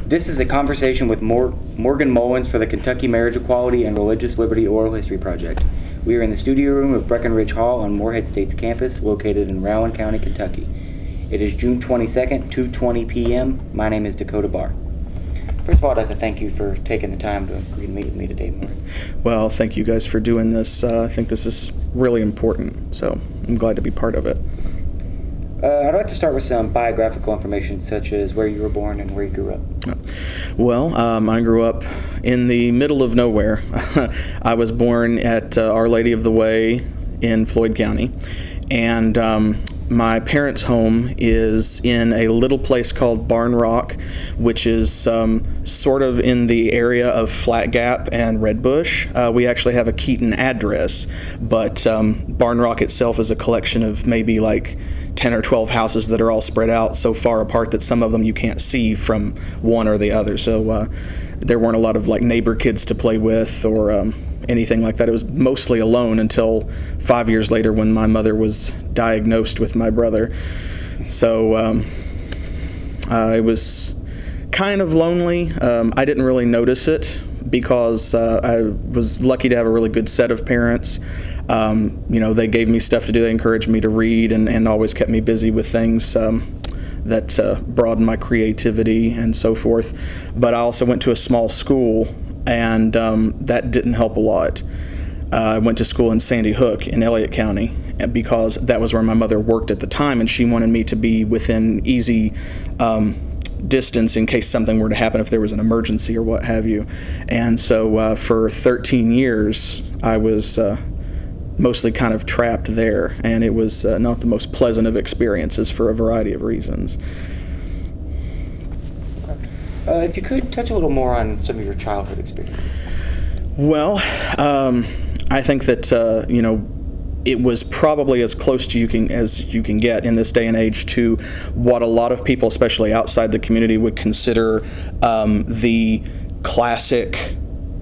This is a conversation with Morgan Mullins for the Kentucky Marriage Equality and Religious Liberty Oral History Project. We are in the studio room of Breckenridge Hall on Morehead State's campus, located in Rowan County, Kentucky. It is June 22nd, 2:20 p.m. My name is Dakota Barr. First of all, I'd like to thank you for taking the time to agree to meet with me today, Morgan. Well, thank you guys for doing this. I think this is really important, so I'm glad to be part of it. I'd like to start with some biographical information, such as where you were born and where you grew up. Well, I grew up in the middle of nowhere. I was born at Our Lady of the Way in Floyd County, and my parents' home is in a little place called Barn Rock, which is sort of in the area of Flat Gap and Red Bush. We actually have a Keaton address, but Barn Rock itself is a collection of maybe like 10 or 12 houses that are all spread out so far apart that some of them you can't see from one or the other. So there weren't a lot of like neighbor kids to play with or anything like that. It was mostly alone until 5 years later when my mother was diagnosed with my brother. So I was kind of lonely. I didn't really notice it because I was lucky to have a really good set of parents. You know, they gave me stuff to do. They encouraged me to read and always kept me busy with things that broadened my creativity and so forth. But I also went to a small school, and that didn't help a lot. I went to school in Sandy Hook in Elliott County because that was where my mother worked at the time, and she wanted me to be within easy distance in case something were to happen, if there was an emergency or what have you. And so for 13 years, I was mostly kind of trapped there, and it was not the most pleasant of experiences for a variety of reasons. If you could touch a little more on some of your childhood experiences. Well, I think that you know, it was probably as close to as you can get in this day and age to what a lot of people, especially outside the community, would consider the classic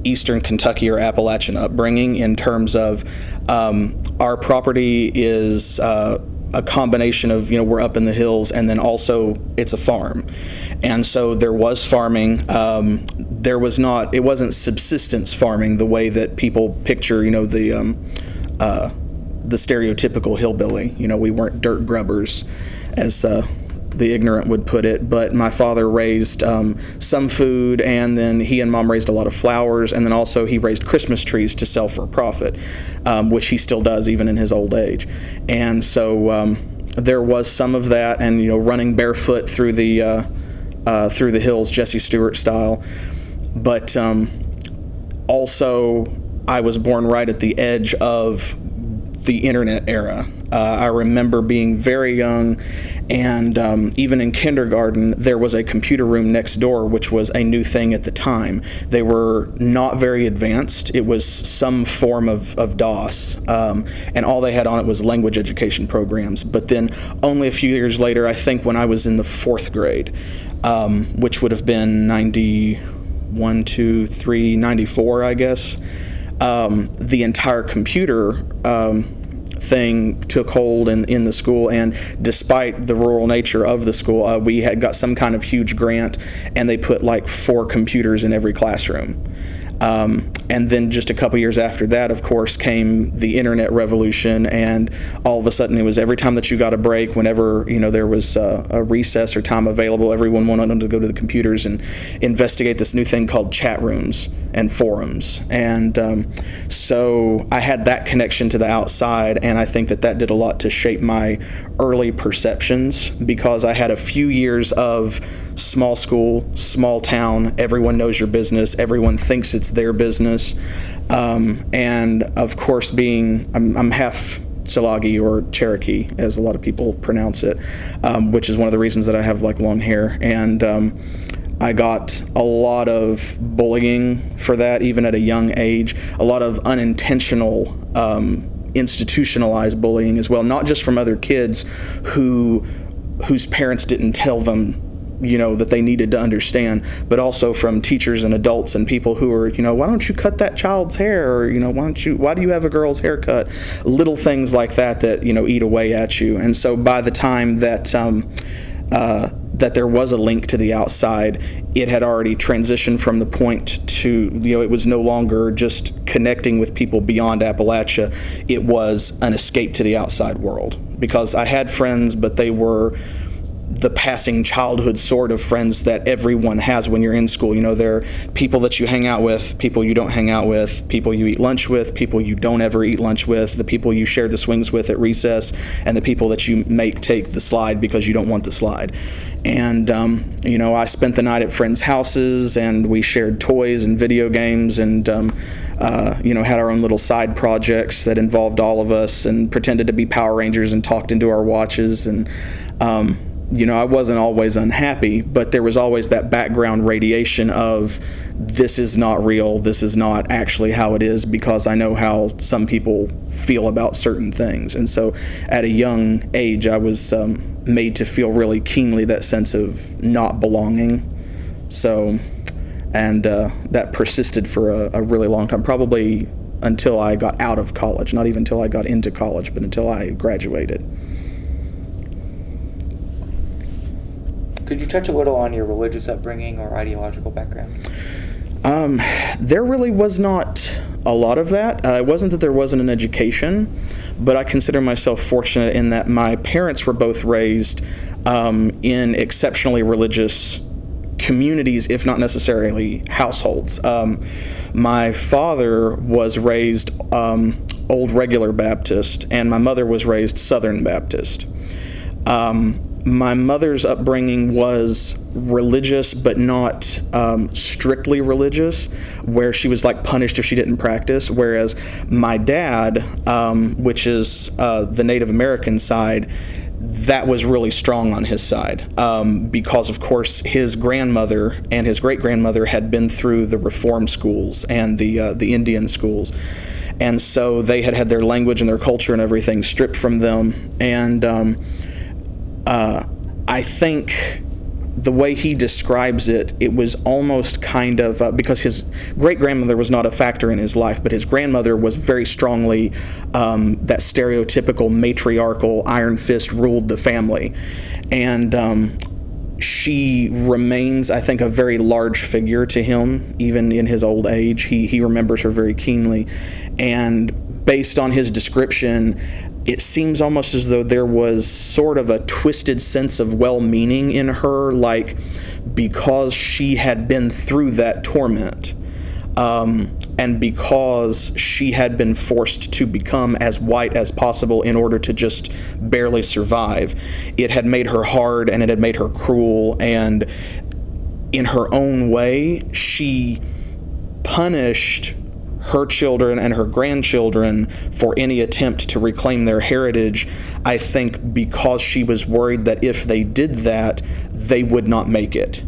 Eastern Kentucky or Appalachian upbringing, in terms of our property is a combination of, you know, we're up in the hills, and then also it's a farm. And so there was farming. There was not, it wasn't subsistence farming the way that people picture, you know, the stereotypical hillbilly. You know, we weren't dirt grubbers, as the ignorant would put it, but my father raised some food, and then he and Mom raised a lot of flowers, and then also he raised Christmas trees to sell for a profit, which he still does even in his old age. And so there was some of that, and, you know, running barefoot through the hills, Jesse Stewart style. But also I was born right at the edge of the internet era. I remember being very young, and even in kindergarten, there was a computer room next door, which was a new thing at the time. They were not very advanced. It was some form of DOS, and all they had on it was language education programs. But then only a few years later, I think when I was in the 4th grade, which would have been 91, 2, 3, 94, I guess, the entire computer thing took hold in the school, and despite the rural nature of the school, we had got some kind of huge grant, and they put like 4 computers in every classroom. And then just a couple years after that, of course, came the internet revolution, and all of a sudden it was every time that you got a break, whenever, you know, there was a recess or time available, everyone wanted to go to the computers and investigate this new thing called chat rooms and forums. And so I had that connection to the outside, and I think that that did a lot to shape my early perceptions, because I had a few years of small school, small town, everyone knows your business, everyone thinks it's their business, and of course I'm half Tsalagi, or Cherokee as a lot of people pronounce it, which is one of the reasons that I have like long hair, and I got a lot of bullying for that, even at a young age, a lot of unintentional institutionalized bullying as well, not just from other kids whose parents didn't tell them, you know, that they needed to understand, but also from teachers and adults and people who are, you know, why don't you cut that child's hair, or, you know, why do you have a girl's haircut? Little things like that, you know, eat away at you. And so by the time that that there was a link to the outside. It had already transitioned from the point to, it was no longer just connecting with people beyond Appalachia. It was an escape to the outside world, because I had friends, but they were the passing childhood sort of friends that everyone has when you're in school. There are people that you hang out with, people you don't hang out with, people you eat lunch with, people you don't ever eat lunch with, the people you share the swings with at recess, and the people that you make take the slide because you don't want the slide. And, I spent the night at friends' houses, and we shared toys and video games, and, had our own little side projects that involved all of us, and pretended to be Power Rangers and talked into our watches. And, I wasn't always unhappy, but there was always that background radiation of, this is not real, this is not actually how it is, because I know how some people feel about certain things. And so at a young age, I was made to feel really keenly that sense of not belonging. So, and that persisted for a really long time, probably until I got out of college, not even until I got into college, but until I graduated. Could you touch a little on your religious upbringing or ideological background? There really was not a lot of that. It wasn't that there wasn't an education, but I consider myself fortunate in that my parents were both raised in exceptionally religious communities, if not necessarily households. My father was raised Old Regular Baptist, and my mother was raised Southern Baptist. My mother's upbringing was religious, but not strictly religious, where she was like punished if she didn't practice, whereas my dad, which is the Native American side, that was really strong on his side, because of course his grandmother and his great-grandmother had been through the reform schools and the Indian schools, and so they had their language and their culture and everything stripped from them. And I think the way he describes it, it was almost kind of, because his great-grandmother was not a factor in his life, but his grandmother was very strongly that stereotypical matriarchal iron fist ruled the family. And she remains, I think, a very large figure to him, even in his old age. He remembers her very keenly. And based on his description, it seems almost as though there was sort of a twisted sense of well-meaning in her, like because she had been through that torment, and because she had been forced to become as white as possible in order to just barely survive, it had made her hard and it had made her cruel, and in her own way, she punished her children and her grandchildren for any attempt to reclaim their heritage, I think because she was worried that if they did that, they would not make it.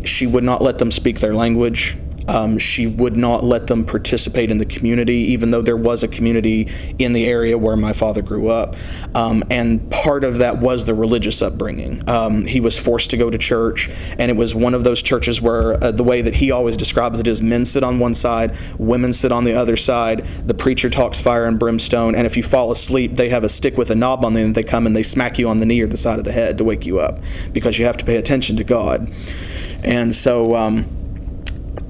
She would not let them speak their language. She would not let them participate in the community, even though there was a community in the area where my father grew up. And part of that was the religious upbringing. He was forced to go to church, and it was one of those churches where the way that he always describes it is men sit on one side, women sit on the other side, the preacher talks fire and brimstone, and if you fall asleep, they have a stick with a knob on the end, they come and they smack you on the knee or the side of the head to wake you up, because you have to pay attention to God. And so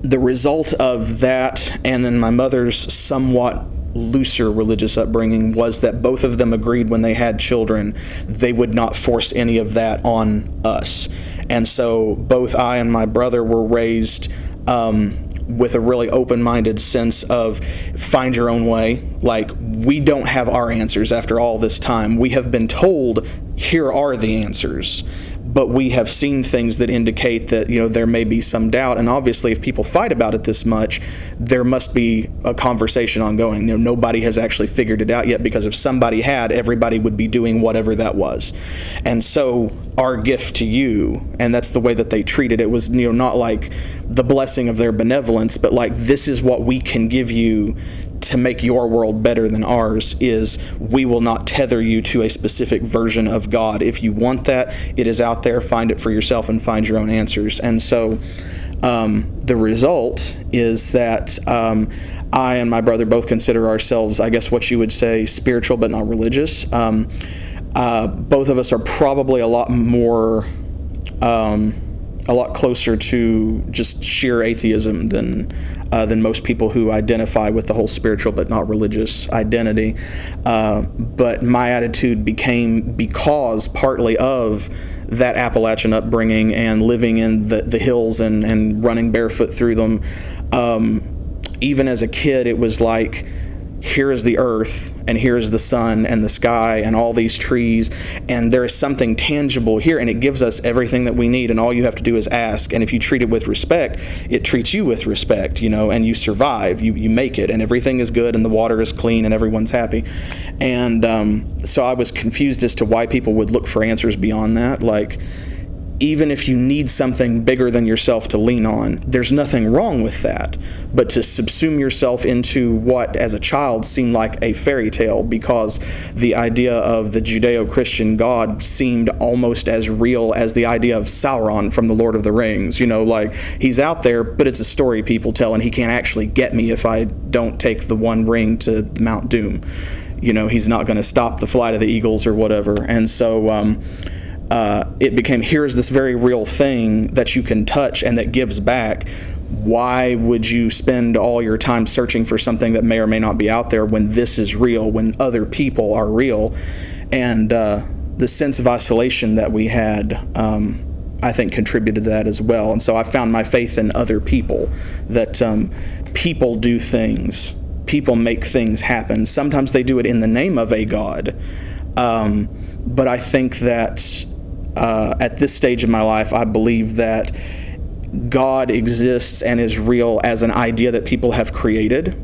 the result of that, and then my mother's somewhat looser religious upbringing, was that both of them agreed when they had children they would not force any of that on us. And so both I and my brother were raised with a really open-minded sense of find your own way. Like, we don't have our answers after all this time. We have been told, here are the answers. But we have seen things that indicate that, there may be some doubt. And obviously, if people fight about it this much, there must be a conversation ongoing. Nobody has actually figured it out yet, because if somebody had, everybody would be doing whatever that was. And so our gift to you, and that's the way that they treated it, was, not like the blessing of their benevolence, but like, this is what we can give you to make your world better than ours, is we will not tether you to a specific version of God. If you want that, it is out there. Find it for yourself and find your own answers. And so the result is that I and my brother both consider ourselves, I guess what you would say, spiritual but not religious. Both of us are probably a lot more a lot closer to just sheer atheism than most people who identify with the whole spiritual but not religious identity. But my attitude became, because partly of that Appalachian upbringing and living in the hills and running barefoot through them, even as a kid, it was like, here is the earth, and here is the sun and the sky and all these trees, and there is something tangible here, and it gives us everything that we need, and all you have to do is ask. And if you treat it with respect, it treats you with respect, you know, and you survive, you make it, and everything is good, and the water is clean, and everyone's happy. And so I was confused as to why people would look for answers beyond that. Like, even if you need something bigger than yourself to lean on, there's nothing wrong with that. But to subsume yourself into what, as a child, seemed like a fairy tale, because the idea of the Judeo-Christian God seemed almost as real as the idea of Sauron from The Lord of the Rings. You know, like, he's out there, but it's a story people tell, and he can't actually get me if I don't take the one ring to Mount Doom. You know, he's not going to stop the flight of the eagles or whatever. And so it became, here's this very real thing that you can touch and that gives back. Why would you spend all your time searching for something that may or may not be out there when this is real, when other people are real? And the sense of isolation that we had, I think, contributed to that as well. And so I found my faith in other people, that people do things, people make things happen. Sometimes they do it in the name of a God. But I think that at this stage of my life, I believe that God exists and is real as an idea that people have created.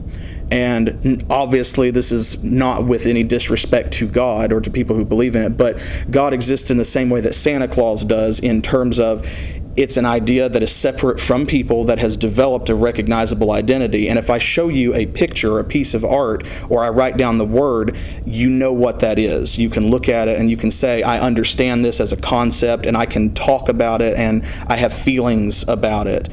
And obviously this is not with any disrespect to God or to people who believe in it, but God exists in the same way that Santa Claus does, in terms of it's an idea that is separate from people, that has developed a recognizable identity. And if I show you a picture or a piece of art, or I write down the word, you know what that is. You can look at it and you can say, I understand this as a concept, and I can talk about it, and I have feelings about it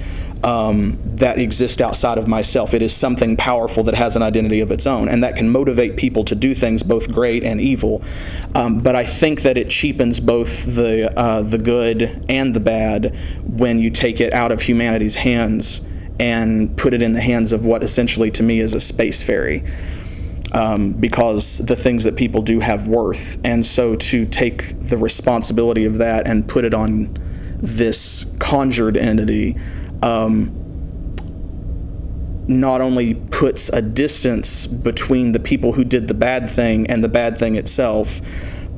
that exist outside of myself. It is something powerful that has an identity of its own, and that can motivate people to do things both great and evil. But I think that it cheapens both the good and the bad when you take it out of humanity's hands and put it in the hands of what essentially to me is a space fairy. Because the things that people do have worth. And so to take the responsibility of that and put it on this conjured entity not only puts a distance between the people who did the bad thing and the bad thing itself,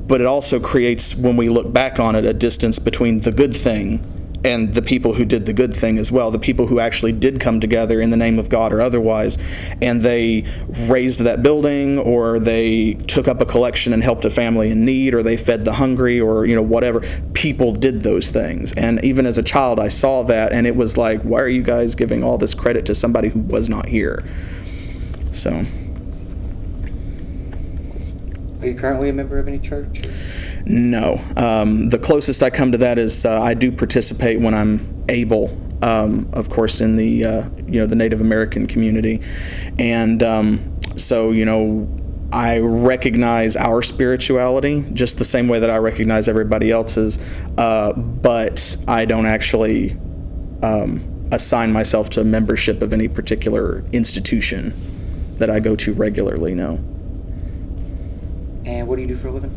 but it also creates, when we look back on it, a distance between the good thing and the people who did the good thing as well, the people who actually did come together in the name of God or otherwise, and they raised that building, or they took up a collection and helped a family in need, or they fed the hungry, or, you know, whatever. People did those things. And even as a child, I saw that, and it was like, why are you guys giving all this credit to somebody who was not here? So. Are you currently a member of any church? No. The closest I come to that is I do participate when I'm able, of course, in the the Native American community, and so I recognize our spirituality just the same way that I recognize everybody else's, but I don't actually assign myself to a membership of any particular institution that I go to regularly. No. And what do you do for a living?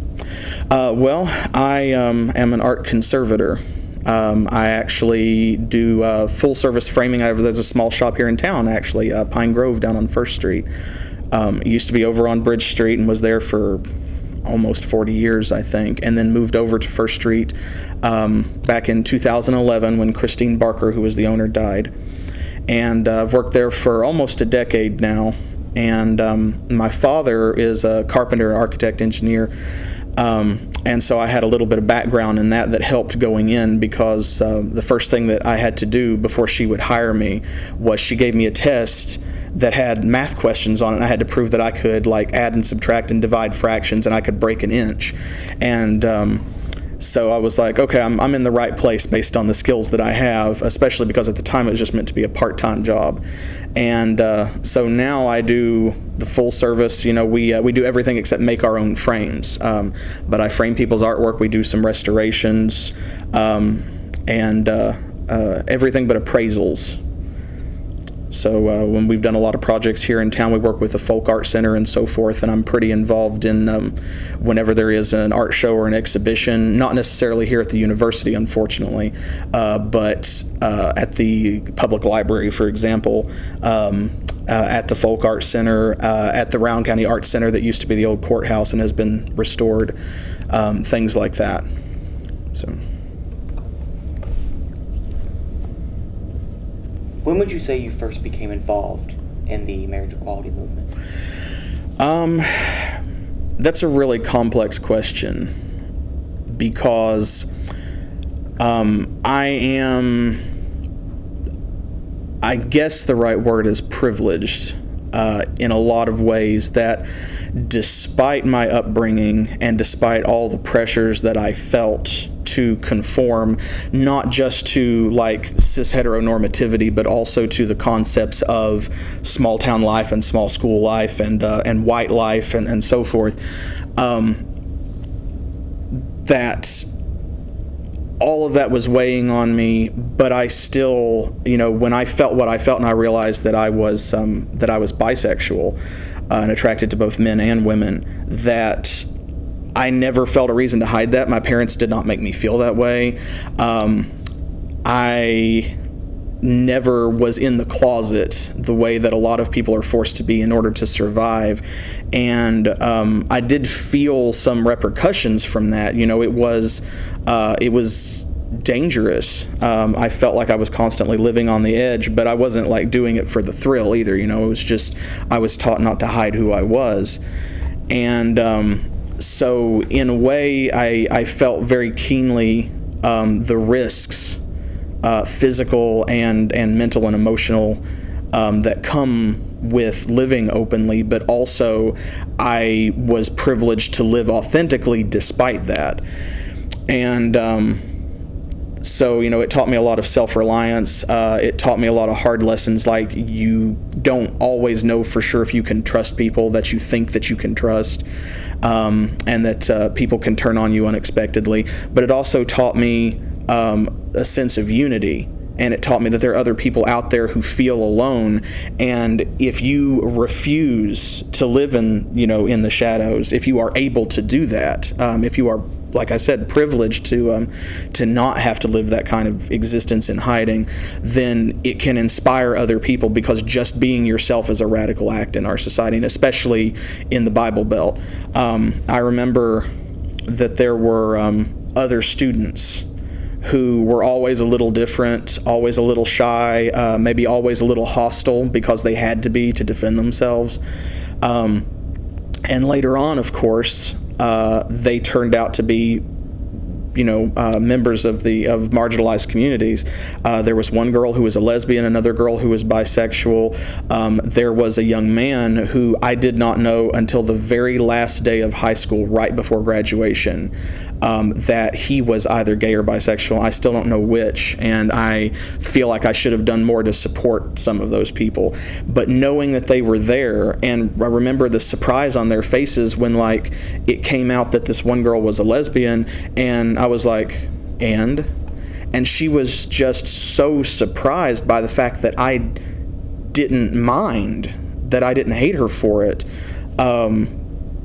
Well, I am an art conservator. I actually do full-service framing. There's a small shop here in town, actually, Pine Grove down on 1st Street. It used to be over on Bridge Street and was there for almost 40 years, I think, and then moved over to 1st Street back in 2011 when Christine Barker, who was the owner, died. And I've worked there for almost a decade now. And my father is a carpenter, architect, engineer, and so I had a little bit of background in that helped going in, because the first thing that I had to do before she would hire me was she gave me a test that had math questions on it, and I had to prove that I could add and subtract and divide fractions, and I could break an inch. And so I was like, okay, I'm in the right place based on the skills that I have, especially because at the time it was just meant to be a part-time job. And so now I do the full service. We do everything except make our own frames. But I frame people's artwork. We do some restorations. and everything but appraisals. So when we've done a lot of projects here in town, we work with the Folk Art Center and so forth, and I'm pretty involved in whenever there is an art show or an exhibition, not necessarily here at the university, unfortunately, but at the public library, for example, at the Folk Art Center, at the Rowan County Art Center that used to be the old courthouse and has been restored, things like that. So. When would you say you first became involved in the marriage equality movement? That's a really complex question because I guess the right word is privileged in a lot of ways, that despite my upbringing and despite all the pressures that I felt to conform, not just to like cis heteronormativity, but also to the concepts of small town life and small school life and white life and so forth, that all of that was weighing on me. But I still, you know, when I felt what I felt and I realized that I was bisexual and attracted to both men and women, that I never felt a reason to hide that. My parents did not make me feel that way. I never was in the closet the way that a lot of people are forced to be in order to survive. And I did feel some repercussions from that. You know, it was dangerous. I felt like I was constantly living on the edge, but I wasn't like doing it for the thrill either. You know, it was just, I was taught not to hide who I was. And so in a way, I felt very keenly the risks, physical and mental and emotional, that come with living openly, but also I was privileged to live authentically despite that. And so, you know, it taught me a lot of self-reliance. It taught me a lot of hard lessons, like you don't always know for sure if you can trust people that you think that you can trust, and that people can turn on you unexpectedly. But it also taught me a sense of unity, and it taught me that there are other people out there who feel alone. And if you refuse to live in, you know, in the shadows, if you are able to do that, if you are, like I said, privileged to not have to live that kind of existence in hiding, then it can inspire other people, because just being yourself is a radical act in our society, and especially in the Bible Belt. I remember that there were other students who were always a little different, always a little shy, maybe always a little hostile because they had to be to defend themselves. And later on, of course, they turned out to be, you know, members of marginalized communities. There was one girl who was a lesbian, another girl who was bisexual. There was a young man who I did not know until the very last day of high school, right before graduation, that he was either gay or bisexual. I still don't know which, and I feel like I should have done more to support some of those people. But knowing that they were there, and I remember the surprise on their faces when, like, it came out that this one girl was a lesbian, and I was like, and she was just so surprised by the fact that I didn't mind, that I didn't hate her for it,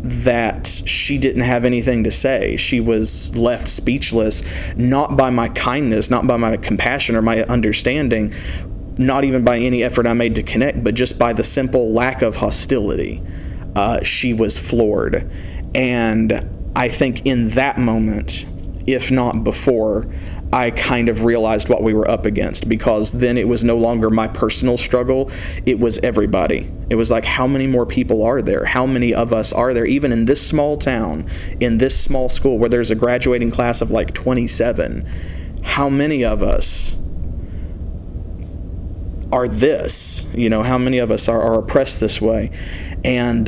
that she didn't have anything to say. She was left speechless, not by my kindness, not by my compassion or my understanding, not even by any effort I made to connect, but just by the simple lack of hostility. She was floored. And I think in that moment, if not before, I kind of realized what we were up against, because then it was no longer my personal struggle, it was everybody. It was like, how many more people are there? How many of us are there, even in this small town, in this small school where there's a graduating class of like 27? How many of us are this? You know, how many of us are oppressed this way? And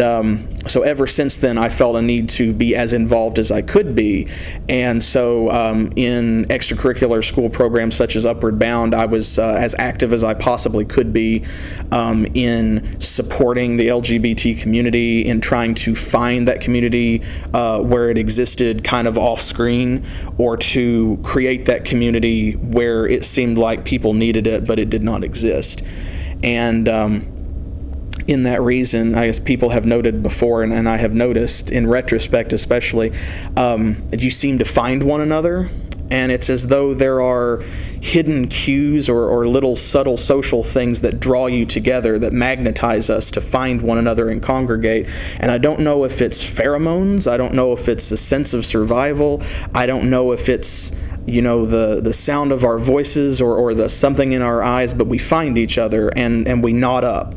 So ever since then, I felt a need to be as involved as I could be. And so in extracurricular school programs such as Upward Bound, I was as active as I possibly could be in supporting the LGBT community, in trying to find that community where it existed kind of off screen, or to create that community where it seemed like people needed it, but it did not exist. And in that reason, I guess people have noted before, and I have noticed in retrospect especially, that you seem to find one another, and it's as though there are hidden cues or little subtle social things that draw you together, that magnetize us to find one another and congregate. And I don't know if it's pheromones, I don't know if it's a sense of survival, I don't know if it's, you know, the sound of our voices or the something in our eyes, but we find each other and we knot up.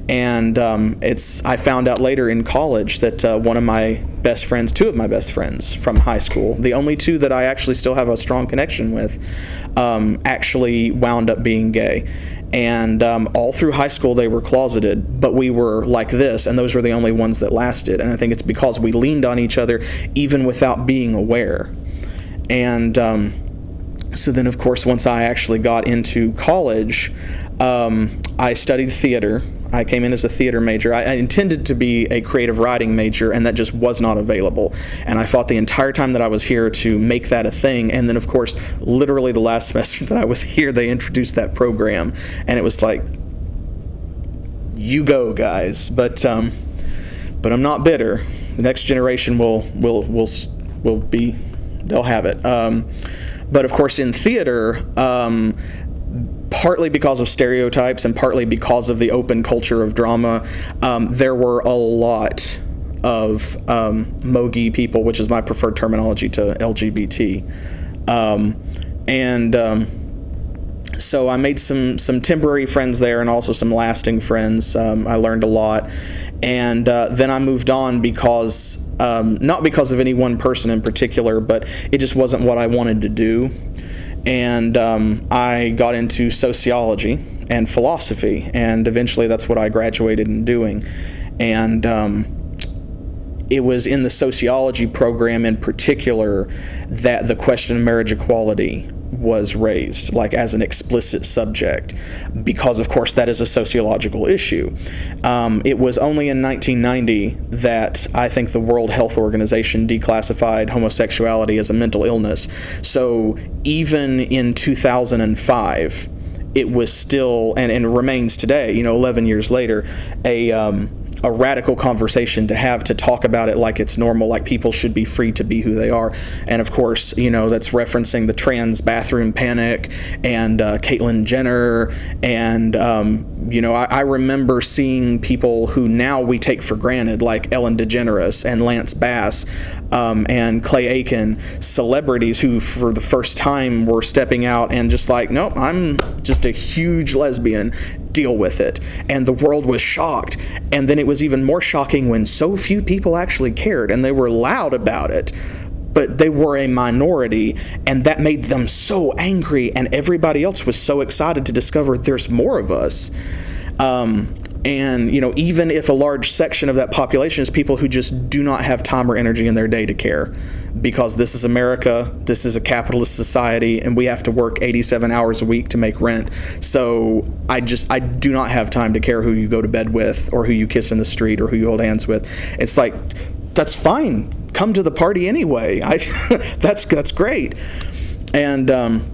And I found out later in college that one of my best friends, two of my best friends from high school, the only two that I actually still have a strong connection with, actually wound up being gay. And all through high school they were closeted, but we were like this, and those were the only ones that lasted. And I think it's because we leaned on each other even without being aware. And so then, of course, once I actually got into college, I studied theater. I came in as a theater major. I intended to be a creative writing major, and that just was not available. And I fought the entire time that I was here to make that a thing. And then, of course, literally the last semester that I was here, they introduced that program, and it was like, you go, guys. But I'm not bitter. The next generation will be, they'll have it. But of course, in theater, partly because of stereotypes and partly because of the open culture of drama, there were a lot of Mogi people, which is my preferred terminology to LGBT. So I made some temporary friends there, and also some lasting friends. I learned a lot. And then I moved on because, not because of any one person in particular, but it just wasn't what I wanted to do. And I got into sociology and philosophy, and eventually that's what I graduated in doing. And it was in the sociology program in particular that the question of marriage equality was raised, like as an explicit subject, because of course that is a sociological issue. It was only in 1990 that I think the World Health Organization declassified homosexuality as a mental illness. So even in 2005, it was still, and remains today, 11 years later, a radical conversation to have, to talk about it like it's normal, like people should be free to be who they are. And of course, that's referencing the trans bathroom panic and Caitlyn Jenner. And, I remember seeing people who now we take for granted, like Ellen DeGeneres and Lance Bass and Clay Aiken, celebrities who for the first time were stepping out and just like, nope, I'm just a huge lesbian. Deal with it. And the world was shocked. And then it was even more shocking when so few people actually cared, and they were loud about it, but they were a minority, and that made them so angry, and everybody else was so excited to discover there's more of us. And even if a large section of that population is people who just do not have time or energy in their day to care, because this is America, this is a capitalist society, and we have to work 87 hours a week to make rent. So I do not have time to care who you go to bed with, or who you kiss in the street, or who you hold hands with. It's like, that's fine. Come to the party anyway. That's great. And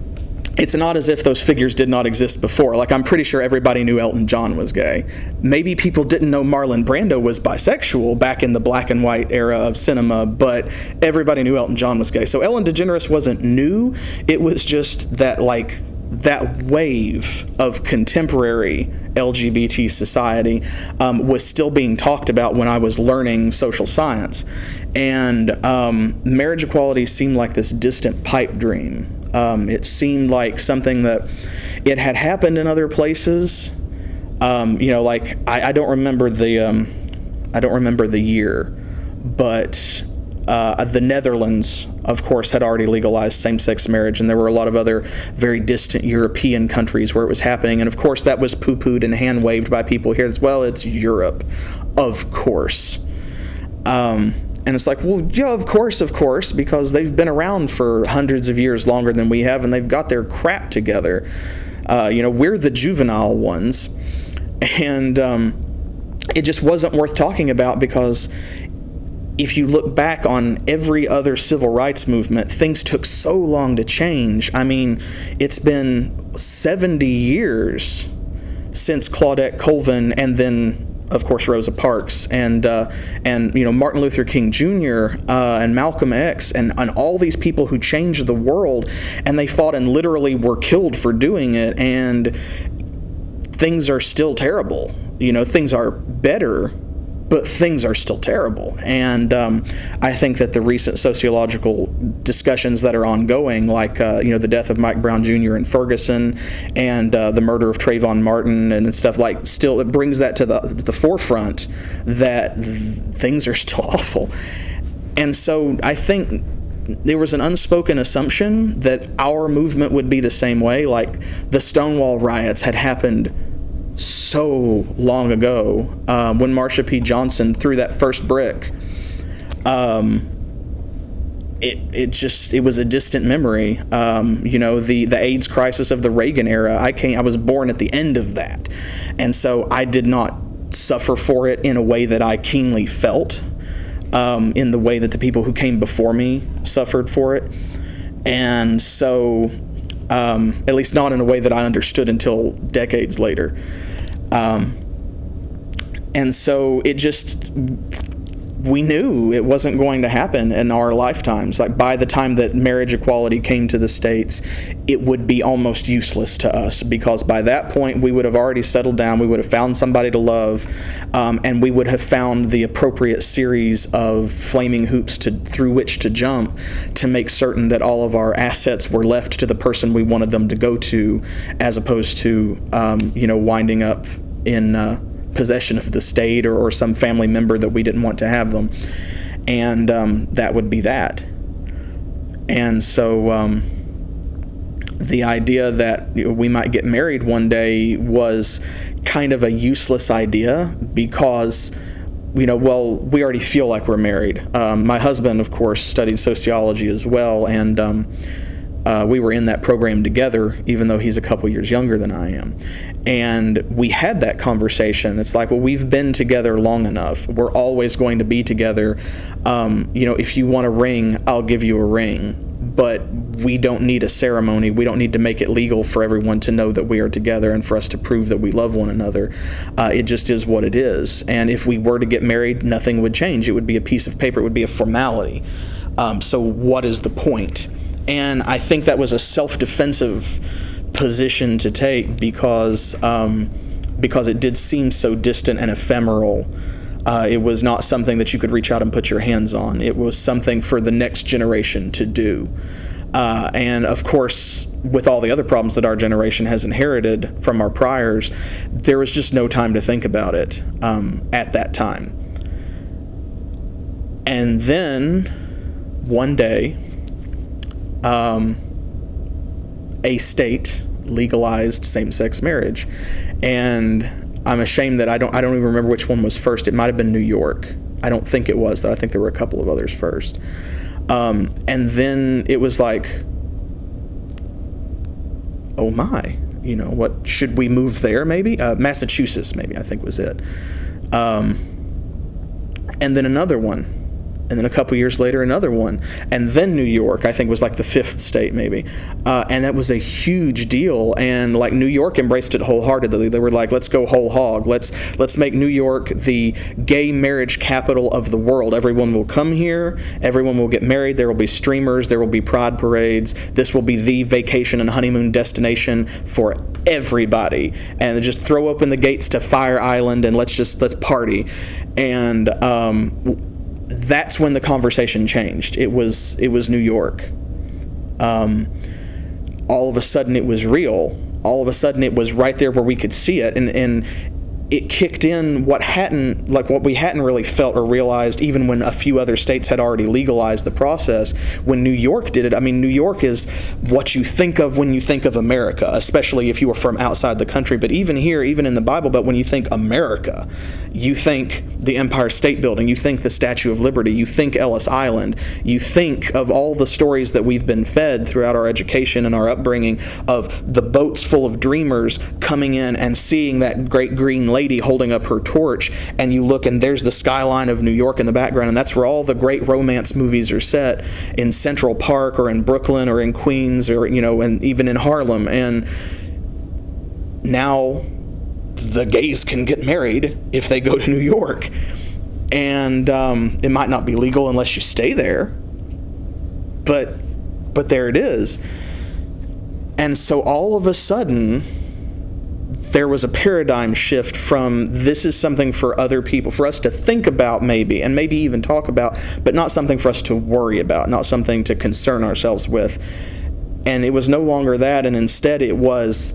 it's not as if those figures did not exist before. Like, I'm pretty sure everybody knew Elton John was gay. Maybe people didn't know Marlon Brando was bisexual back in the black and white era of cinema, but everybody knew Elton John was gay. So Ellen DeGeneres wasn't new. It was just that, like, that wave of contemporary LGBT society was still being talked about when I was learning social science. And marriage equality seemed like this distant pipe dream. It seemed like something that it had happened in other places. Like I don't remember the year, but the Netherlands, of course, had already legalized same-sex marriage, and there were a lot of other very distant European countries where it was happening. And of course, that was poo-pooed and hand-waved by people here as well. It's Europe, of course. And it's like, well, yeah, of course, because they've been around for hundreds of years longer than we have, and they've got their crap together. We're the juvenile ones. And it just wasn't worth talking about, because if you look back on every other civil rights movement, things took so long to change. I mean, it's been 70 years since Claudette Colvin, and then, of course, Rosa Parks, and Martin Luther King Jr. And Malcolm X, and all these people who changed the world, and they fought and literally were killed for doing it. And things are still terrible. Things are better, but things are still terrible. And I think that the recent sociological discussions that are ongoing, like the death of Mike Brown Jr. in Ferguson, and the murder of Trayvon Martin and stuff, like, still it brings that to the forefront, that things are still awful. And so I think there was an unspoken assumption that our movement would be the same way. Like, the Stonewall riots had happened so long ago, when Marsha P. Johnson threw that first brick. It was a distant memory. The AIDS crisis of the Reagan era, I was born at the end of that, and so I did not suffer for it in a way that I keenly felt, in the way that the people who came before me suffered for it. And so at least not in a way that I understood until decades later. And so we knew it wasn't going to happen in our lifetimes. Like, by the time that marriage equality came to the States, it would be almost useless to us, because by that point we would have already settled down, we would have found somebody to love, and we would have found the appropriate series of flaming hoops through which to jump to make certain that all of our assets were left to the person we wanted them to go to, as opposed to winding up in possession of the state or some family member that we didn't want to have them. And that would be that. And so the idea that we might get married one day was kind of a useless idea, because we already feel like we're married. My husband, of course, studied sociology as well, and we were in that program together, even though he's a couple years younger than I am. And we had that conversation. It's like, well, we've been together long enough. We're always going to be together. If you want a ring, I'll give you a ring. But we don't need a ceremony. We don't need to make it legal for everyone to know that we are together and for us to prove that we love one another. It just is what it is. And if we were to get married, nothing would change. It would be a piece of paper. It would be a formality. So what is the point? And I think that was a self-defensive position to take, because it did seem so distant and ephemeral. It was not something that you could reach out and put your hands on. It was something for the next generation to do. And of course, with all the other problems that our generation has inherited from our priors, there was just no time to think about it at that time. And then one day, a state legalized same-sex marriage, and I'm ashamed that I don't even remember which one was first. It might have been New York. I don't think it was, though. I think there were a couple of others first. And then it was like, oh my, what, should we move there maybe? Massachusetts maybe, I think was it. And then another one. And then a couple years later, another one. And then New York, I think, was like the fifth state, maybe. And that was a huge deal. And like, New York embraced it wholeheartedly. They were like, let's go whole hog. Let's make New York the gay marriage capital of the world. Everyone will come here. Everyone will get married. There will be streamers. There will be pride parades. This will be the vacation and honeymoon destination for everybody. And just throw open the gates to Fire Island and let's party. And that's when the conversation changed. It was New York. All of a sudden it was real. All of a sudden it was right there where we could see it. And it kicked in what we hadn't really felt or realized, even when a few other states had already legalized the process. When New York did it, I mean, New York is what you think of when you think of America, especially if you are from outside the country. But even here, even in the Bible Belt, when you think America, you think the Empire State Building, you think the Statue of Liberty, you think Ellis Island, you think of all the stories that we've been fed throughout our education and our upbringing of the boats full of dreamers coming in and seeing that great green lady holding up her torch, and you look and there's the skyline of New York in the background, and that's where all the great romance movies are set, in Central Park or in Brooklyn or in Queens, or and even in Harlem. And now the gays can get married if they go to New York, and it might not be legal unless you stay there, but there it is. And so all of a sudden there was a paradigm shift from, this is something for other people, for us to think about maybe, and maybe even talk about, but not something for us to worry about, not something to concern ourselves with. And it was no longer that, and instead it was,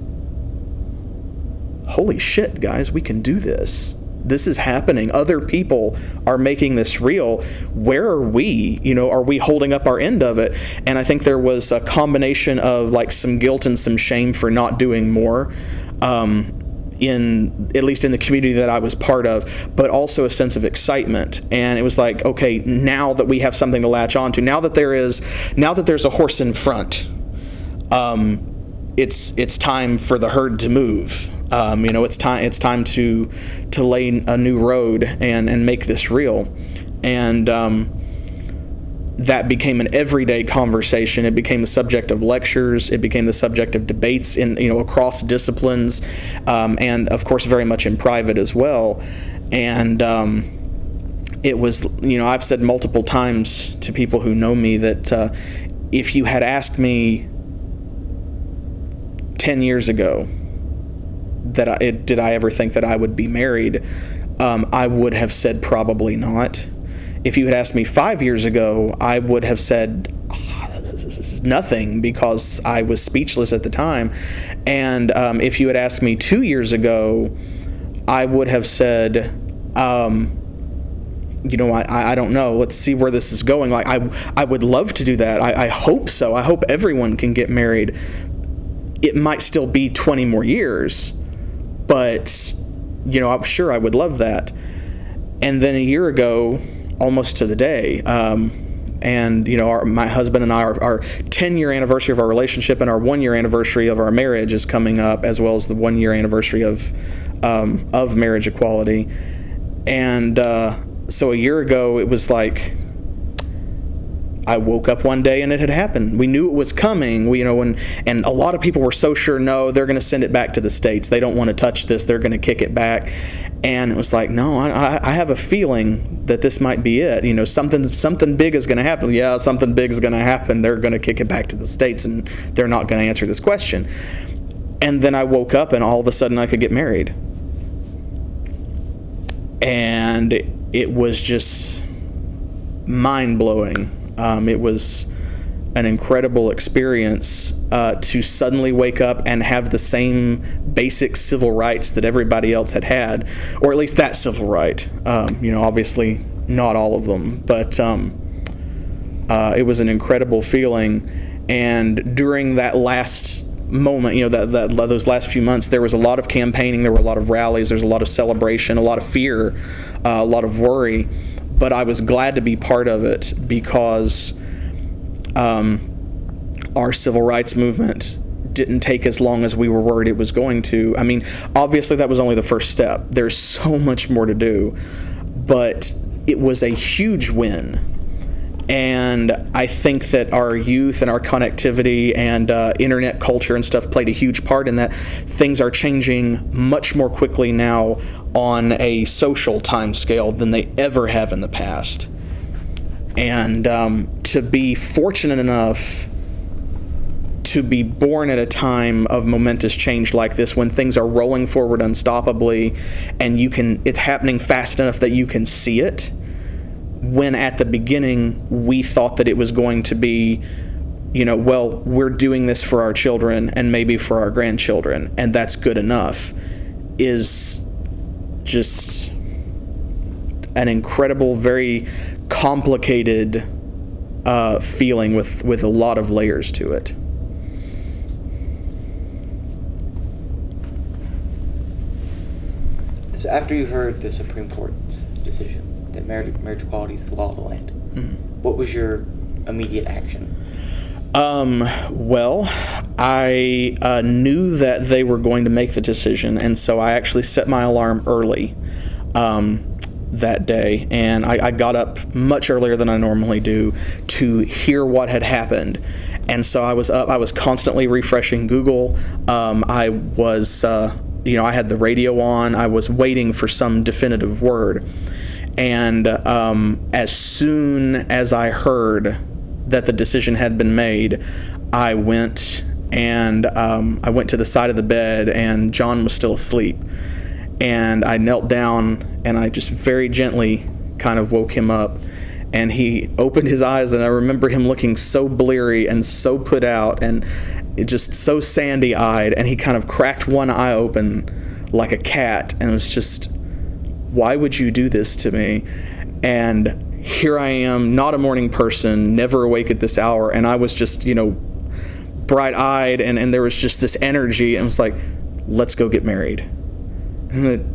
holy shit, guys, we can do this. This is happening. Other people are making this real. Where are we? Are we holding up our end of it? And I think there was a combination of like some guilt and some shame for not doing more, at least in the community that I was part of, but also a sense of excitement. And it was like, okay, now that we have something to latch onto, now that there's a horse in front, it's time for the herd to move. It's time to lay a new road and make this real. And that became an everyday conversation. It became the subject of lectures. It became the subject of debates across disciplines, and of course very much in private as well. And it was, I've said multiple times to people who know me that if you had asked me 10 years ago did I ever think that I would be married, I would have said probably not. If you had asked me 5 years ago, I would have said nothing, because I was speechless at the time. And if you had asked me 2 years ago, I would have said, I don't know. Let's see where this is going. Like, I would love to do that. I hope so. I hope everyone can get married. It might still be 20 more years, but, I'm sure I would love that. And then a year ago, almost to the day, and my husband and I, our 10-year anniversary of our relationship and our 1-year anniversary of our marriage is coming up, as well as the 1-year anniversary of marriage equality. And so a year ago, it was like I woke up one day and it had happened. We knew it was coming. And a lot of people were so sure, no, they're going to send it back to the States. They don't want to touch this. They're going to kick it back. And it was like, no, I have a feeling that this might be it. Something big is going to happen. Yeah, something big is going to happen. They're going to kick it back to the States, and they're not going to answer this question. And then I woke up and all of a sudden I could get married. And it was just mind-blowing. It was an incredible experience to suddenly wake up and have the same basic civil rights that everybody else had, or at least that civil right. Obviously not all of them, but it was an incredible feeling. And during that last moment, those last few months, there was a lot of campaigning, there were a lot of rallies, there was a lot of celebration, a lot of fear, a lot of worry. But I was glad to be part of it, because our civil rights movement didn't take as long as we were worried it was going to. I mean, obviously that was only the first step. There's so much more to do, but it was a huge win. And I think that our youth and our connectivity and internet culture and stuff played a huge part in that. Things are changing much more quickly now on a social time scale than they ever have in the past. And to be fortunate enough to be born at a time of momentous change like this, when things are rolling forward unstoppably and it's happening fast enough that you can see it, when at the beginning we thought that it was going to be, well, we're doing this for our children and maybe for our grandchildren, and that's good enough, is just an incredible, very complicated feeling with a lot of layers to it. So after you heard the Supreme Court's decision that marriage equality is the law of the land, what was your immediate action? Well, I knew that they were going to make the decision, and so I actually set my alarm early that day, and I got up much earlier than I normally do to hear what had happened. And so I was up, I was constantly refreshing Google. I was, I had the radio on, I was waiting for some definitive word. And as soon as I heard that the decision had been made, I went to the side of the bed, and John was still asleep. And I knelt down, and I just very gently kind of woke him up. And he opened his eyes, and I remember him looking so bleary and so put out and just so sandy-eyed. And he kind of cracked one eye open like a cat, and it was just, why would you do this to me? And here I am, not a morning person, never awake at this hour, and I was just, bright-eyed, and there was just this energy, and it was like, let's go get married. And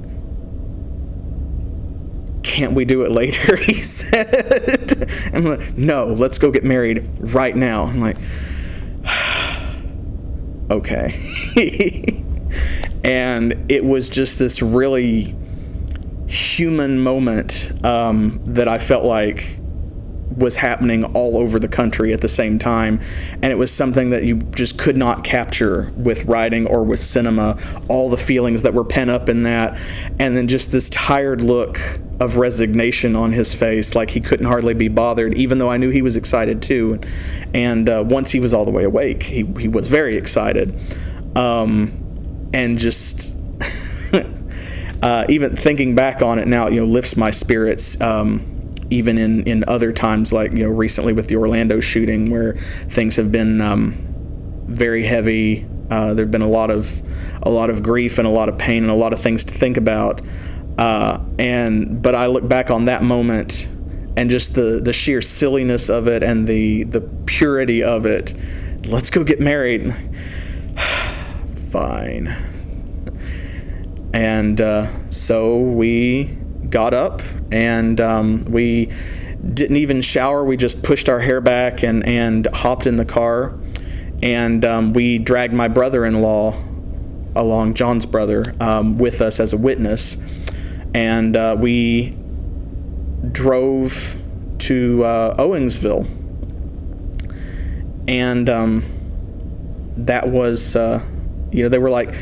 can't we do it later, he said. I'm like, no, let's go get married right now. I'm like, okay. And it was just this really human moment that I felt like was happening all over the country at the same time, and it was something that you just could not capture with writing or with cinema, all the feelings that were pent up in that, and then just this tired look of resignation on his face, like he couldn't hardly be bothered, even though I knew he was excited too. And once he was all the way awake, he was very excited, and just even thinking back on it now, lifts my spirits. Even in other times, like recently with the Orlando shooting, where things have been very heavy. There've been a lot of grief and a lot of pain and a lot of things to think about. But I look back on that moment and just the sheer silliness of it and the purity of it. Let's go get married. Fine. And so we got up, and we didn't even shower. We just pushed our hair back and hopped in the car, and we dragged my brother-in-law along, John's brother, with us as a witness, and we drove to Owingsville, and that was, they were like,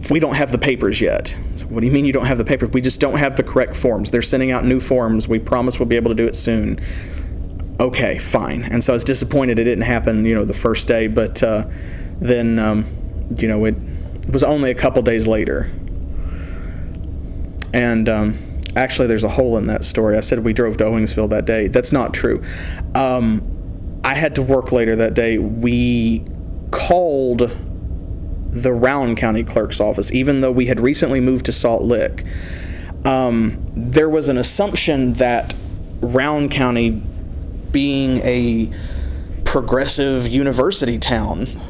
we don't have the papers yet. So, what do you mean you don't have the papers? We just don't have the correct forms. They're sending out new forms. We promise we'll be able to do it soon. Okay, fine. And so I was disappointed it didn't happen, the first day, but then, it was only a couple days later. And actually, there's a hole in that story. I said we drove to Owingsville that day. That's not true. I had to work later that day. We called the Rowan County Clerk's office, even though we had recently moved to Salt Lick. There was an assumption that Rowan County, being a progressive university town,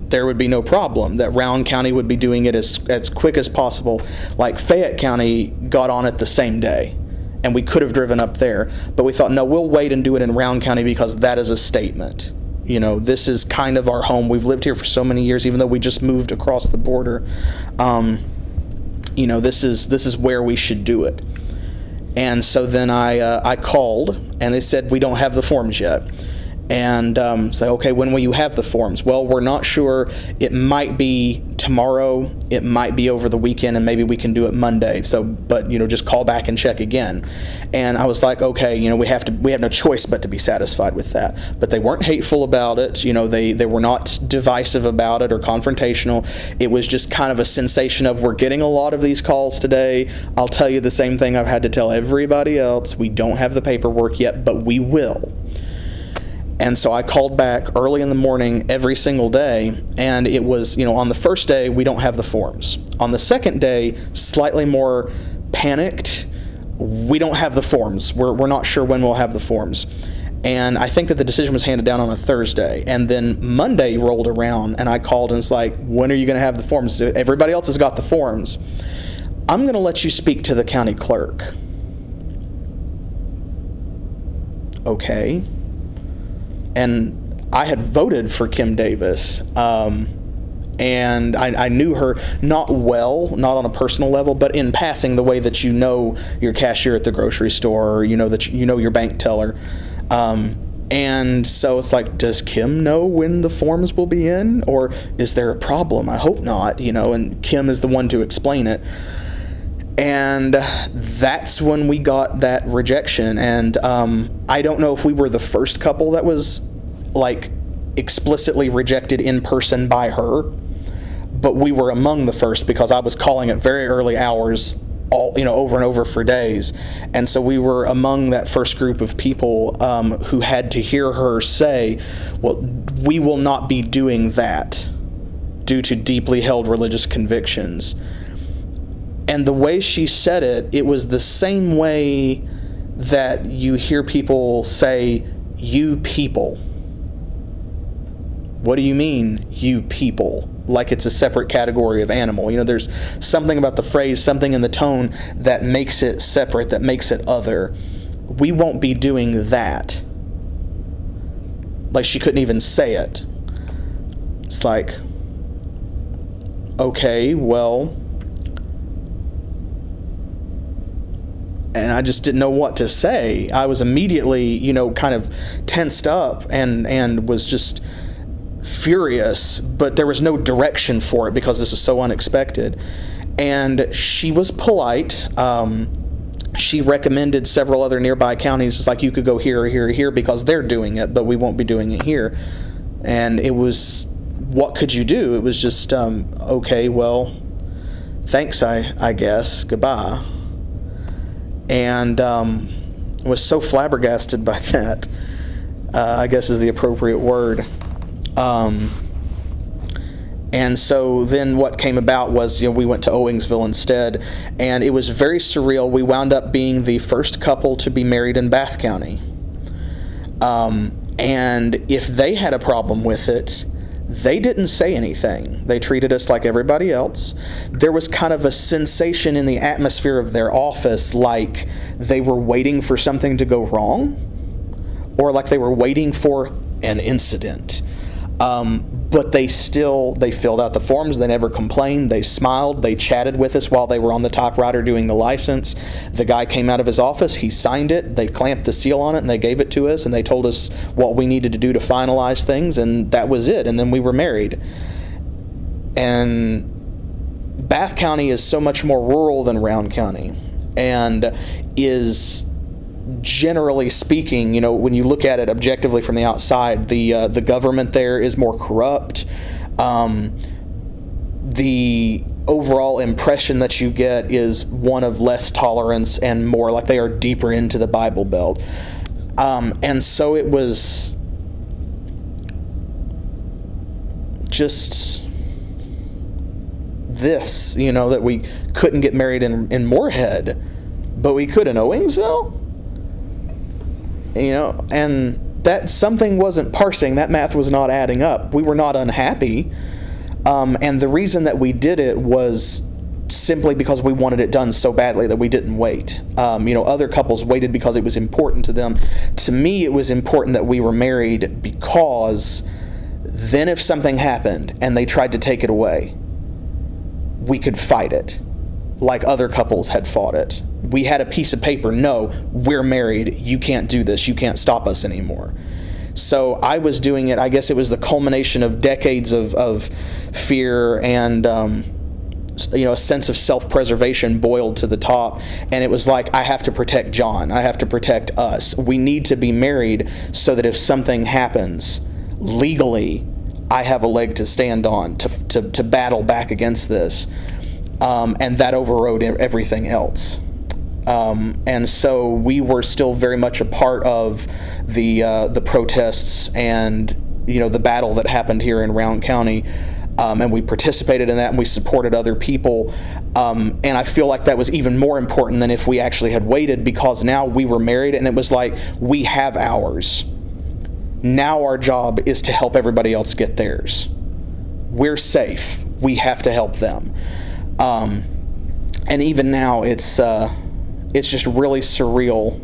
there would be no problem, that Rowan County would be doing it as quick as possible. Like Fayette County got on it the same day, and we could have driven up there, but we thought, no, we'll wait and do it in Rowan County because that is a statement. This is kind of our home. We've lived here for so many years, even though we just moved across the border. This is where we should do it. And so then I called, and they said, we don't have the forms yet. And say, okay, when will you have the forms? Well, we're not sure. It might be tomorrow. It might be over the weekend, and maybe we can do it Monday. So, but just call back and check again. And I was like, okay, we have no choice but to be satisfied with that. But they weren't hateful about it. They were not divisive about it or confrontational. It was just kind of a sensation of, we're getting a lot of these calls today. I'll tell you the same thing I've had to tell everybody else. We don't have the paperwork yet, but we will. And so I called back early in the morning every single day, and it was, on the first day, we don't have the forms. On the second day, slightly more panicked, we don't have the forms. We're not sure when we'll have the forms. And I think that the decision was handed down on a Thursday. And then Monday rolled around, and I called and was like, when are you going to have the forms? Everybody else has got the forms. I'm going to let you speak to the county clerk. Okay. And I had voted for Kim Davis, and I knew her not well, not on a personal level, but in passing, the way that your cashier at the grocery store, or your bank teller. And so it's like, does Kim know when the forms will be in, or is there a problem? I hope not, and Kim is the one to explain it. And that's when we got that rejection. And I don't know if we were the first couple that was like explicitly rejected in person by her, but we were among the first, because I was calling at very early hours, over and over for days. And so we were among that first group of people who had to hear her say, well, we will not be doing that due to deeply held religious convictions. And the way she said it, it was the same way that you hear people say, you people. What do you mean, you people? Like it's a separate category of animal. There's something about the phrase, something in the tone that makes it separate, that makes it other. We won't be doing that. Like she couldn't even say it. It's like, okay, well... And I just didn't know what to say. I was immediately, kind of tensed up and was just furious, but there was no direction for it because this was so unexpected. And she was polite. She recommended several other nearby counties. It's like, you could go here, here, here, because they're doing it, but we won't be doing it here. And it was, what could you do? It was just, okay, well, thanks, I guess. Goodbye. And was so flabbergasted by that, I guess is the appropriate word. And so then what came about was, we went to Owingsville instead, and it was very surreal. We wound up being the first couple to be married in Bath County. And if they had a problem with it, they didn't say anything. They treated us like everybody else. There was kind of a sensation in the atmosphere of their office like they were waiting for something to go wrong, or like they were waiting for an incident. But they filled out the forms. They never complained. They smiled. They chatted with us while they were on the typewriter doing the license. The guy came out of his office. He signed it. They clamped the seal on it, and they gave it to us, and they told us what we needed to do to finalize things, and that was it. And then we were married. And Bath County is so much more rural than Round County, and is... generally speaking, when you look at it objectively from the outside, the government there is more corrupt. The overall impression that you get is one of less tolerance and more like they are deeper into the Bible Belt. And so it was just this, that we couldn't get married in Moorhead, but we could in Owingsville. And that something wasn't parsing. That math was not adding up. We were not unhappy. And the reason that we did it was simply because we wanted it done so badly that we didn't wait. Other couples waited because it was important to them. To me, it was important that we were married because then if something happened and they tried to take it away, we could fight it like other couples had fought it. We had a piece of paper, no, we're married, you can't do this, you can't stop us anymore. So I was doing it, I guess it was the culmination of decades of fear and a sense of self-preservation boiled to the top, and it was like, I have to protect John, I have to protect us. We need to be married so that if something happens, legally, I have a leg to stand on to battle back against this. And that overrode everything else. And so we were still very much a part of the protests and, you know, the battle that happened here in Rowan County. And we participated in that, and we supported other people. And I feel like that was even more important than if we actually had waited, because now we were married, and it was like, we have ours. Now our job is to help everybody else get theirs. We're safe. We have to help them. And even now, it's just really surreal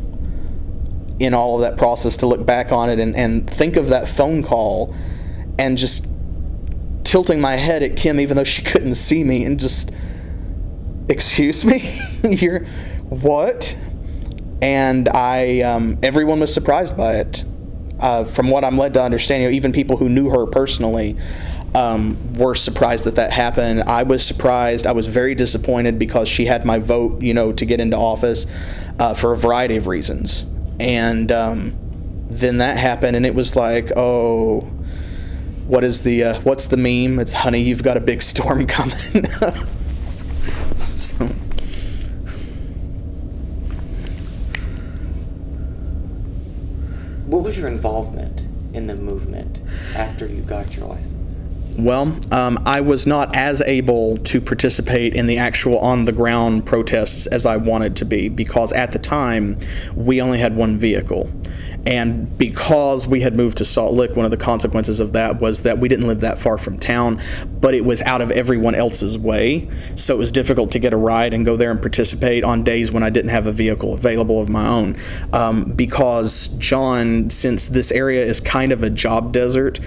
in all of that process to look back on it and think of that phone call and just tilting my head at Kim, even though she couldn't see me, and just, excuse me, you're what? And everyone was surprised by it. From what I'm led to understand, you know, even people who knew her personally were surprised that that happened. I was surprised. I was very disappointed because she had my vote, you know, to get into office for a variety of reasons. And then that happened, and it was like, oh, what's the meme? It's, honey, you've got a big storm coming. So. What was your involvement in the movement after you got your license? Well, I was not as able to participate in the actual on-the-ground protests as I wanted to be, because at the time, we only had one vehicle. And because we had moved to Salt Lick, one of the consequences of that was that we didn't live that far from town, but it was out of everyone else's way. So it was difficult to get a ride and go there and participate on days when I didn't have a vehicle available of my own. Because John, since this area is kind of a job desert,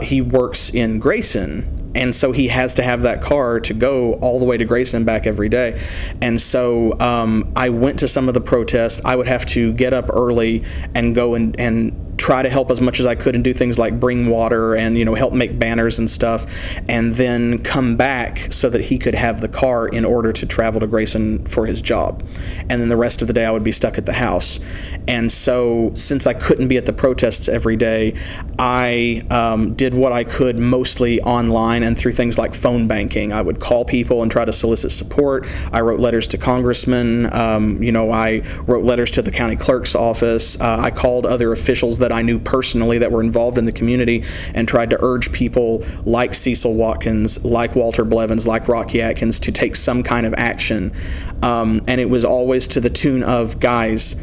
he works in Grayson. And so he has to have that car to go all the way to Grayson and back every day. And so I went to some of the protests. I would have to get up early and go and try to help as much as I could and do things like bring water and, you know, help make banners and stuff, and then come back so that he could have the car in order to travel to Grayson for his job. And then the rest of the day I would be stuck at the house. And so since I couldn't be at the protests every day, I did what I could mostly online and through things like phone banking. I would call people and try to solicit support. I wrote letters to congressmen. You know, I wrote letters to the county clerk's office. I called other officials that I knew personally that were involved in the community and tried to urge people like Cecil Watkins, like Walter Blevins, like Rocky Atkins to take some kind of action. And it was always to the tune of, guys,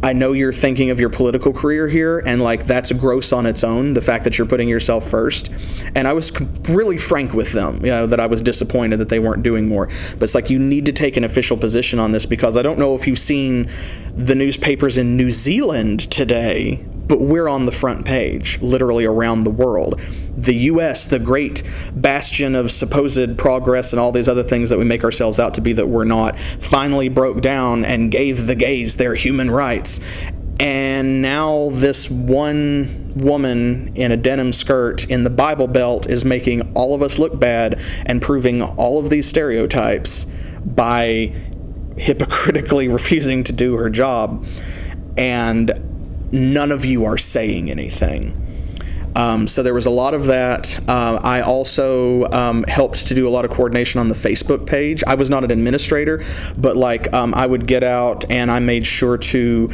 I know you're thinking of your political career here, and like that's gross on its own, the fact that you're putting yourself first. And I was really frank with them, you know, that I was disappointed that they weren't doing more. But it's like, you need to take an official position on this, because I don't know if you've seen the newspapers in New Zealand today, but we're on the front page, literally around the world. The U.S., the great bastion of supposed progress and all these other things that we make ourselves out to be that we're not, finally broke down and gave the gays their human rights. And now this one woman in a denim skirt in the Bible Belt is making all of us look bad and proving all of these stereotypes by hypocritically refusing to do her job. And none of you are saying anything. So there was a lot of that. I also helped to do a lot of coordination on the Facebook page. I was not an administrator, but like I would get out and I made sure to,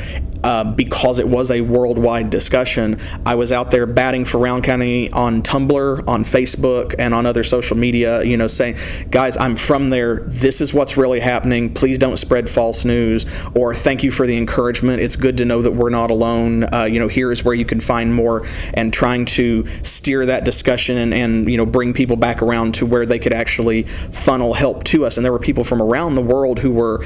because it was a worldwide discussion, I was out there batting for Rowan County on Tumblr, on Facebook, and on other social media, you know, saying, guys, I'm from there. This is what's really happening. Please don't spread false news, or thank you for the encouragement. It's good to know that we're not alone. You know, here is where you can find more, and trying to steer that discussion and you know, bring people back around to where they could actually funnel help to us. And there were people from around the world who were,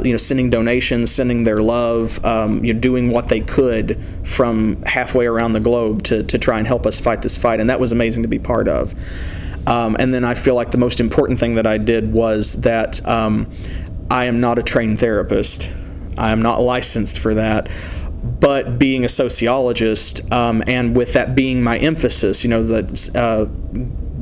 you know, sending donations, sending their love, you know, doing what they could from halfway around the globe to try and help us fight this fight. And that was amazing to be part of. And then I feel like the most important thing that I did was that I am not a trained therapist. I am not licensed for that. But being a sociologist, and with that being my emphasis, you know, that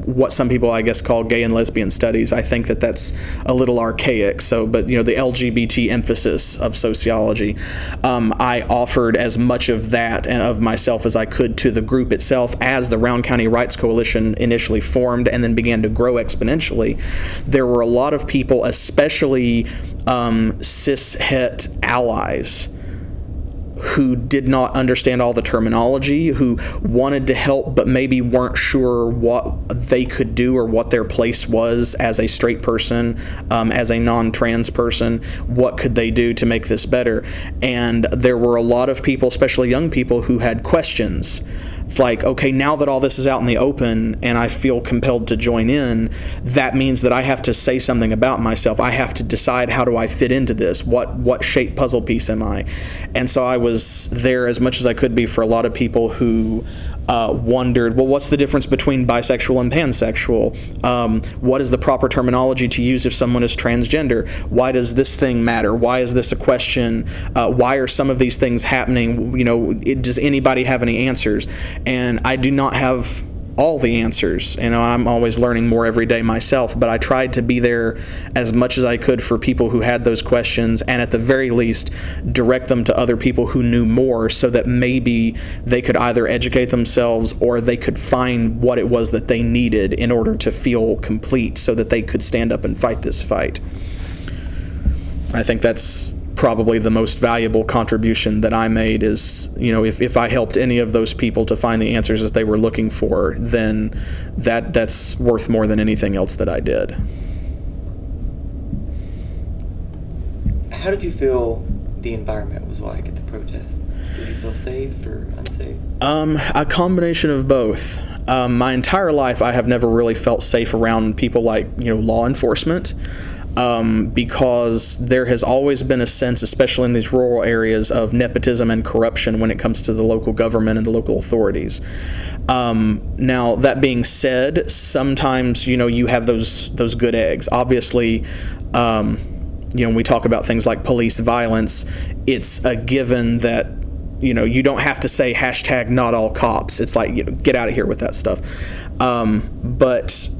what some people I guess call gay and lesbian studies, I think that that's a little archaic. So, but you know, the LGBT emphasis of sociology, I offered as much of that and of myself as I could to the group itself as the Rowan County Rights Coalition initially formed and then began to grow exponentially. There were a lot of people, especially cis-het allies who did not understand all the terminology, who wanted to help but maybe weren't sure what they could do or what their place was as a straight person, as a non-trans person. What could they do to make this better? And there were a lot of people, especially young people, who had questions. It's like, okay, now that all this is out in the open and I feel compelled to join in, that means that I have to say something about myself. I have to decide, how do I fit into this? What shaped puzzle piece am I? And so I was there as much as I could be for a lot of people who wondered, well, what's the difference between bisexual and pansexual? What is the proper terminology to use if someone is transgender? Why does this thing matter? Why is this a question? Why are some of these things happening? You know, does anybody have any answers? And I do not have all the answers. You know, I'm always learning more every day myself, but I tried to be there as much as I could for people who had those questions, and at the very least direct them to other people who knew more, so that maybe they could either educate themselves or they could find what it was that they needed in order to feel complete, so that they could stand up and fight this fight. I think that's probably the most valuable contribution that I made, is, you know, if I helped any of those people to find the answers that they were looking for, then that's worth more than anything else that I did. How did you feel the environment was like at the protests? Did you feel safe or unsafe? A combination of both. My entire life I have never really felt safe around people like, you know, law enforcement. Because there has always been a sense, especially in these rural areas, of nepotism and corruption when it comes to the local government and the local authorities. Now, that being said, sometimes, you know, you have those good eggs. Obviously, you know, when we talk about things like police violence, it's a given that, you know, you don't have to say hashtag not all cops. It's like, you know, get out of here with that stuff. But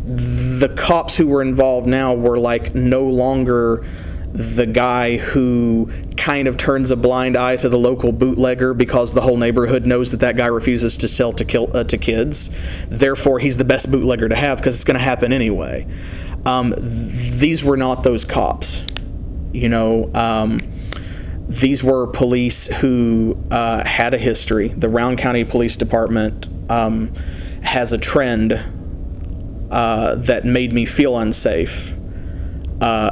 the cops who were involved now were like no longer the guy who kind of turns a blind eye to the local bootlegger because the whole neighborhood knows that that guy refuses to sell to kids. Therefore, he's the best bootlegger to have because it's going to happen anyway. These were not those cops. You know, these were police who had a history. The Rowan County Police Department has a trend that made me feel unsafe,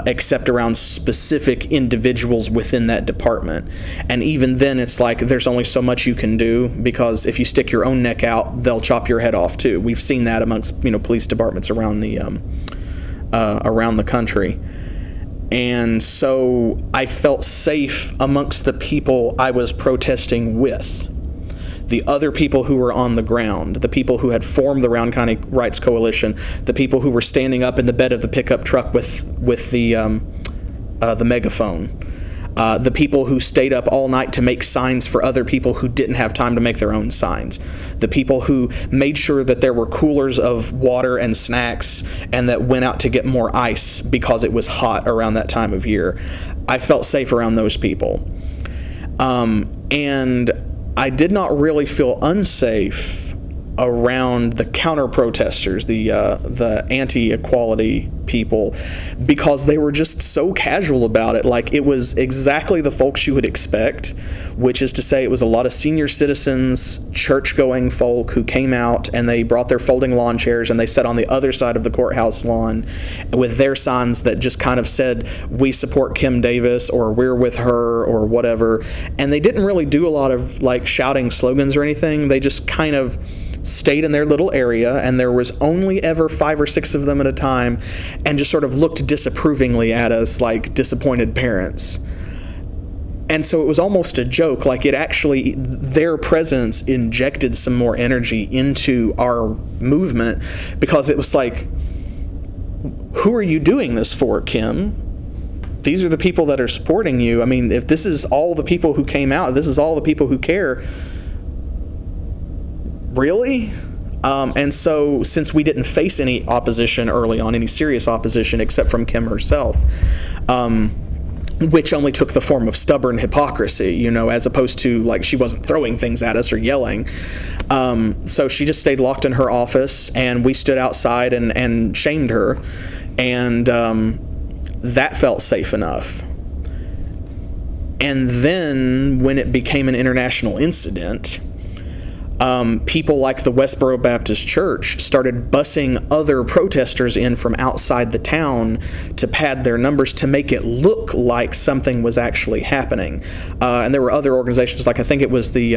except around specific individuals within that department. And even then, it's like there's only so much you can do, because if you stick your own neck out, they'll chop your head off too. We've seen that amongst, you know, police departments around the country. And so I felt safe amongst the people I was protesting with. The other people who were on the ground, the people who had formed the Rowan County Rights Coalition, the people who were standing up in the bed of the pickup truck with the megaphone, the people who stayed up all night to make signs for other people who didn't have time to make their own signs, the people who made sure that there were coolers of water and snacks and that went out to get more ice because it was hot around that time of year. I felt safe around those people. And I did not really feel unsafe around the counter-protesters, the anti-equality people, because they were just so casual about it. Like, it was exactly the folks you would expect, which is to say it was a lot of senior citizens, church-going folk who came out and they brought their folding lawn chairs and they sat on the other side of the courthouse lawn with their signs that just kind of said, "We support Kim Davis," or "We're with her," or whatever. And they didn't really do a lot of like shouting slogans or anything. They just kind of stayed in their little area, and there was only ever 5 or 6 of them at a time, and just sort of looked disapprovingly at us like disappointed parents. And so it was almost a joke. Like, it actually, their presence injected some more energy into our movement, because it was like, who are you doing this for, Kim? These are the people that are supporting you. I mean, if this is all the people who came out, this is all the people who care, really? And so, since we didn't face any opposition early on, any serious opposition except from Kim herself, which only took the form of stubborn hypocrisy, you know, as opposed to, like, she wasn't throwing things at us or yelling. So she just stayed locked in her office, and we stood outside and shamed her. And that felt safe enough. And then when it became an international incident, people like the Westboro Baptist Church started busing other protesters in from outside the town to pad their numbers to make it look like something was actually happening. And there were other organizations, like I think it was the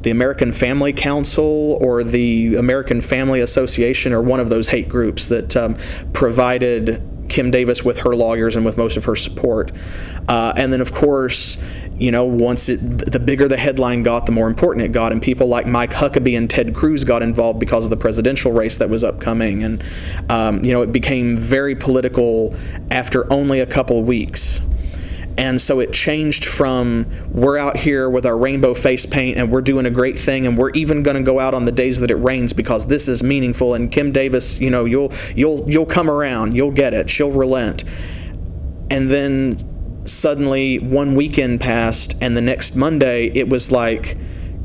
American Family Council or the American Family Association, or one of those hate groups that provided Kim Davis with her lawyers and with most of her support. And then, of course, you know, the bigger the headline got, the more important it got, and people like Mike Huckabee and Ted Cruz got involved because of the presidential race that was upcoming, and you know, it became very political after only a couple weeks. And so it changed from, we're out here with our rainbow face paint and we're doing a great thing, and we're even going to go out on the days that it rains because this is meaningful, and Kim Davis, you know, you'll come around, you'll get it, she'll relent. And then suddenly one weekend passed, and the next Monday it was like,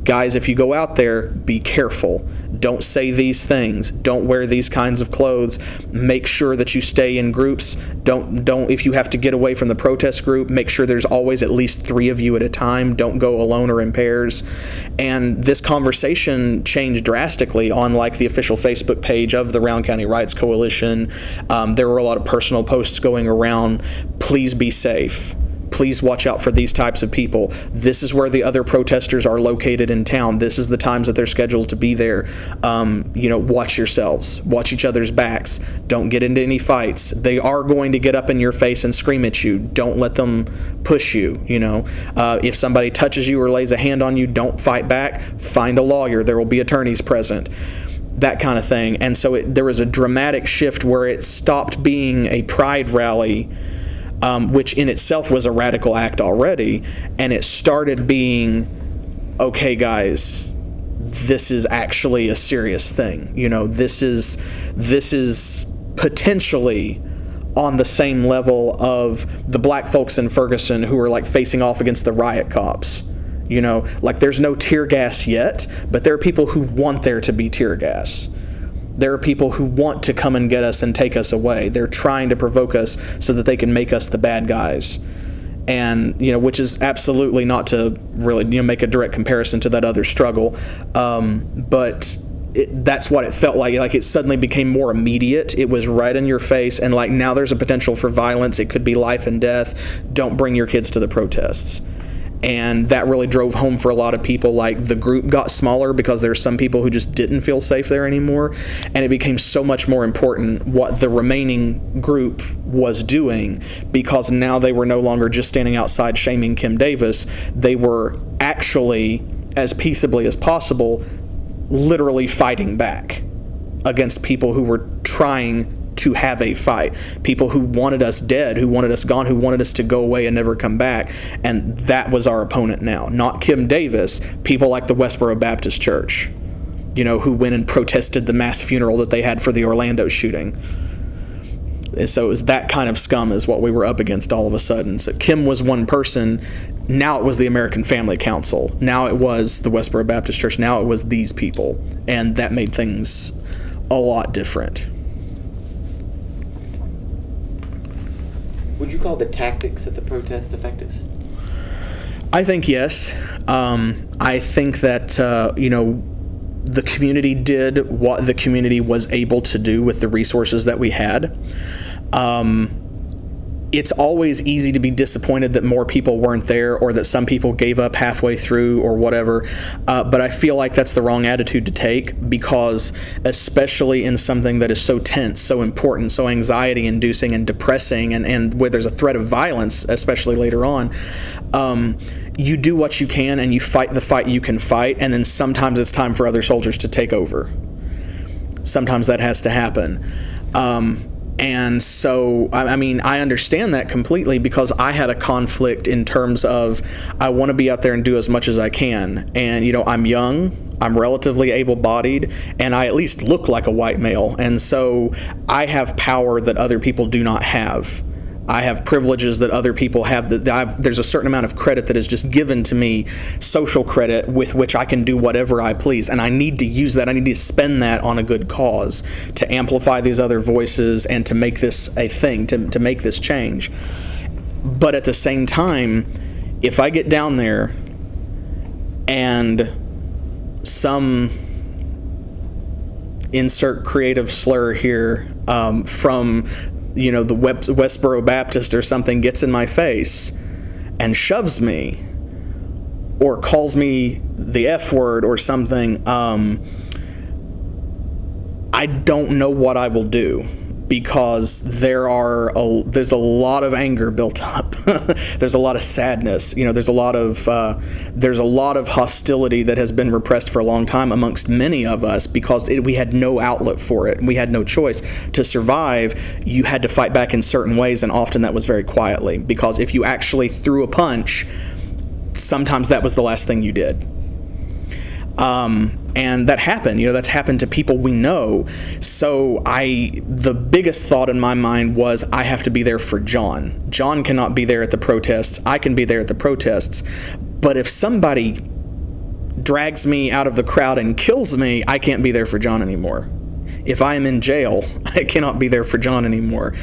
guys, if you go out there, be careful. Don't say these things. Don't wear these kinds of clothes. Make sure that you stay in groups. Don't if you have to get away from the protest group, make sure there's always at least 3 of you at a time. Don't go alone or in pairs. And this conversation changed drastically on like the official Facebook page of the Rowan County Rights Coalition. There were a lot of personal posts going around. Please be safe. Please watch out for these types of people. This is where the other protesters are located in town. This is the times that they're scheduled to be there. You know, watch yourselves. Watch each other's backs. Don't get into any fights. They are going to get up in your face and scream at you. Don't let them push you, you know. If somebody touches you or lays a hand on you, don't fight back. Find a lawyer. There will be attorneys present. That kind of thing. And so there was a dramatic shift where it stopped being a pride rally, which in itself was a radical act already, and it started being, okay guys, this is actually a serious thing. You know, this is potentially on the same level of the black folks in Ferguson who are like facing off against the riot cops. You know, like there's no tear gas yet, but there are people who want there to be tear gas. There are people who want to come and get us and take us away. They're trying to provoke us so that they can make us the bad guys. And, you know, which is absolutely not to really, you know, make a direct comparison to that other struggle. But that's what it felt like. Like it suddenly became more immediate. It was right in your face. And like now there's a potential for violence. It could be life and death. Don't bring your kids to the protests. And that really drove home for a lot of people. Like the group got smaller because there's some people who just didn't feel safe there anymore, and it became so much more important what the remaining group was doing, because now they were no longer just standing outside shaming Kim Davis. They were actually, as peaceably as possible, literally fighting back against people who were trying to have a fight, people who wanted us dead, who wanted us gone, who wanted us to go away and never come back. And that was our opponent now, not Kim Davis, people like the Westboro Baptist Church, you know, who went and protested the mass funeral that they had for the Orlando shooting. And so it was that kind of scum is what we were up against all of a sudden. So Kim was one person. Now it was the American Family Council. Now it was the Westboro Baptist Church. Now it was these people. And that made things a lot different. Would you call the tactics of the protest effective? I think yes. I think that, you know, the community did what the community was able to do with the resources that we had. It's always easy to be disappointed that more people weren't there, or that some people gave up halfway through or whatever, but I feel like that's the wrong attitude to take, because especially in something that is so tense, so important, so anxiety inducing and depressing, and where there's a threat of violence, especially later on, you do what you can and you fight the fight you can fight, and then sometimes it's time for other soldiers to take over. Sometimes that has to happen. And so, I mean, I understand that completely, because I had a conflict in terms of I want to be out there and do as much as I can. And, you know, I'm young, I'm relatively able-bodied, and I at least look like a white male. And so I have power that other people do not have. I have privileges that other people have. There's a certain amount of credit that is just given to me, social credit, with which I can do whatever I please. And I need to use that. I need to spend that on a good cause to amplify these other voices and to make this a thing, to make this change. But at the same time, if I get down there and some insert creative slur here from, you know, the Westboro Baptist or something gets in my face and shoves me or calls me the F word or something, I don't know what I will do, because there's a lot of anger built up. There's a lot of sadness. You know, there's a lot of hostility that has been repressed for a long time amongst many of us, because we had no outlet for it. We had no choice. To survive, you had to fight back in certain ways, and often that was very quietly, because if you actually threw a punch, sometimes that was the last thing you did. And that happened, you know, that's happened to people we know. So the biggest thought in my mind was, I have to be there for John. John cannot be there at the protests. I can be there at the protests. But if somebody drags me out of the crowd and kills me, I can't be there for John anymore. If I am in jail, I cannot be there for John anymore.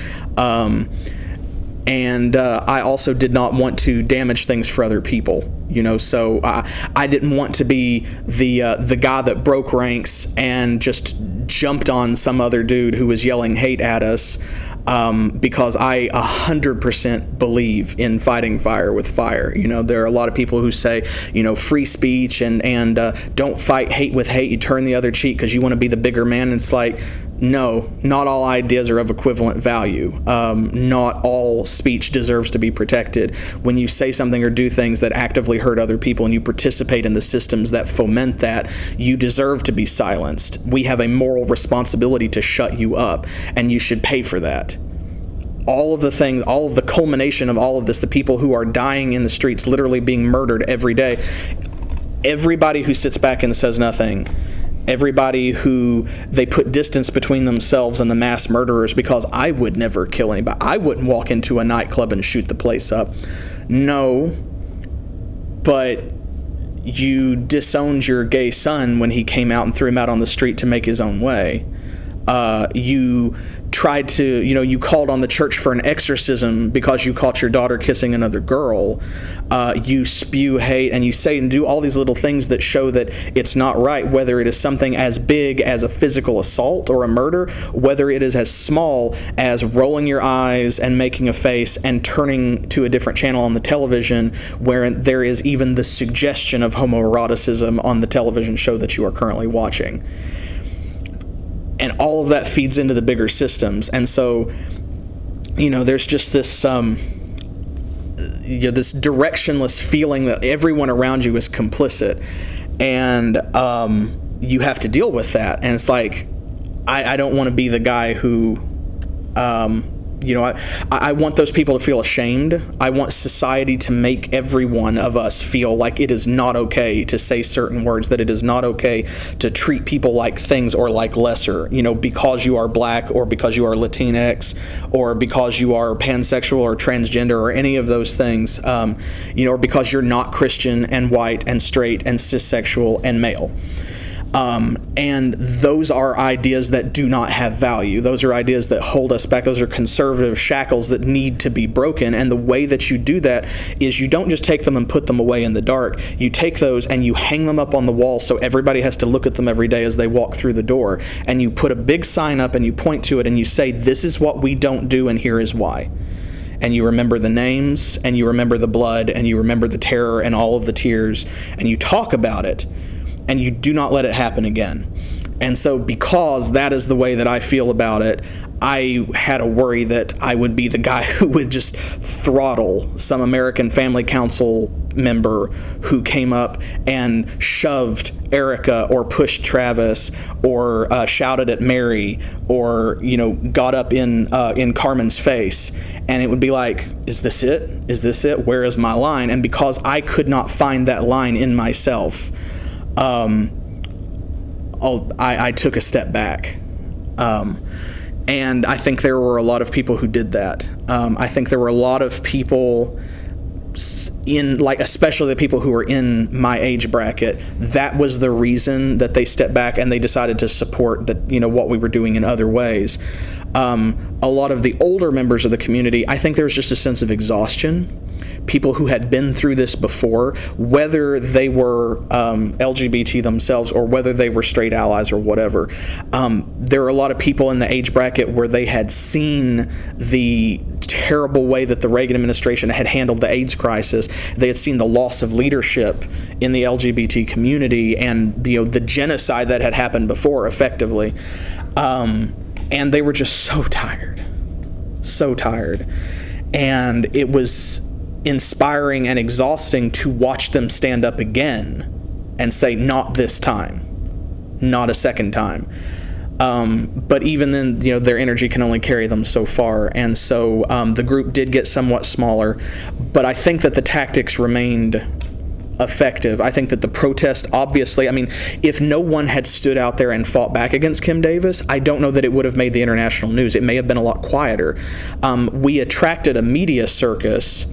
And I also did not want to damage things for other people, you know. So I didn't want to be the guy that broke ranks and just jumped on some other dude who was yelling hate at us, because I 100% believe in fighting fire with fire. You know, there are a lot of people who say, you know, free speech and don't fight hate with hate. You turn the other cheek because you want to be the bigger man. And it's like, no, not all ideas are of equivalent value. Not all speech deserves to be protected. When you say something or do things that actively hurt other people and you participate in the systems that foment that, you deserve to be silenced. We have a moral responsibility to shut you up, and you should pay for that. All of the things, all of the culmination of all of this, the people who are dying in the streets, literally being murdered every day, everybody who sits back and says nothing, everybody who they put distance between themselves and the mass murderers, because I would never kill anybody. I wouldn't walk into a nightclub and shoot the place up. No, but you disowned your gay son when he came out and threw him out on the street to make his own way. You tried to, you know, you called on the church for an exorcism because you caught your daughter kissing another girl. You spew hate, and you say and do all these little things that show that it's not right, whether it is something as big as a physical assault or a murder, whether it is as small as rolling your eyes and making a face and turning to a different channel on the television where there is even the suggestion of homoeroticism on the television show that you are currently watching. And all of that feeds into the bigger systems. And so, you know, there's just this this directionless feeling that everyone around you is complicit, and you have to deal with that. And it's like, I don't want to be the guy who you know, I want those people to feel ashamed. I want society to make every one of us feel like it is not okay to say certain words, that it is not okay to treat people like things or like lesser, you know, because you are black or because you are Latinx or because you are pansexual or transgender or any of those things, you know, or because you're not Christian and white and straight and cissexual and male. And those are ideas that do not have value. Those are ideas that hold us back. Those are conservative shackles that need to be broken. And the way that you do that is you don't just take them and put them away in the dark. You take those and you hang them up on the wall so everybody has to look at them every day as they walk through the door. And you put a big sign up and you point to it and you say, this is what we don't do and here is why. And you remember the names and you remember the blood and you remember the terror and all of the tears and you talk about it. And you do not let it happen again. And so because that is the way that I feel about it, I had a worry that I would be the guy who would just throttle some American Family Council member who came up and shoved Erica or pushed Travis or shouted at Mary or, you know, got up in Carmen's face. And it would be like, is this it? Is this it? Where is my line? And because I could not find that line in myself, I took a step back. And I think there were a lot of people who did that. I think there were a lot of people especially the people who were in my age bracket, that was the reason that they stepped back and they decided to support what we were doing in other ways. A lot of the older members of the community, I think there was just a sense of exhaustion. People who had been through this before, whether they were LGBT themselves or whether they were straight allies or whatever. There are a lot of people in the age bracket where they had seen the terrible way that the Reagan administration had handled the AIDS crisis. They had seen the loss of leadership in the LGBT community and the genocide that had happened before, effectively. And they were just so tired. And it was inspiring and exhausting to watch them stand up again and say, not this time, not a second time. But even then, their energy can only carry them so far. And so the group did get somewhat smaller, but I think that the tactics remained effective. I think that the protest, obviously, if no one had stood out there and fought back against Kim Davis, I don't know that it would have made the international news. It may have been a lot quieter. We attracted a media circus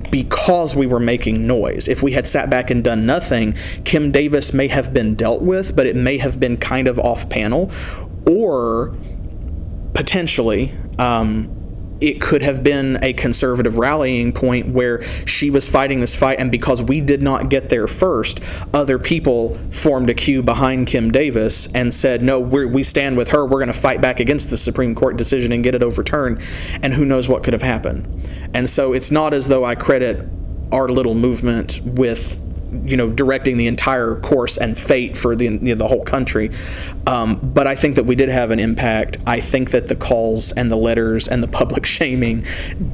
because we were making noise. If we had sat back and done nothing, Kim Davis may have been dealt with, but it may have been kind of off panel, or potentially it could have been a conservative rallying point where she was fighting this fight, and because we did not get there first, other people formed a queue behind Kim Davis and said, no, we stand with her, we're going to fight back against the Supreme Court decision and get it overturned, and who knows what could have happened. And so it's not as though I credit our little movement with directing the entire course and fate for the whole country. But I think that we did have an impact. I think that the calls and the letters and the public shaming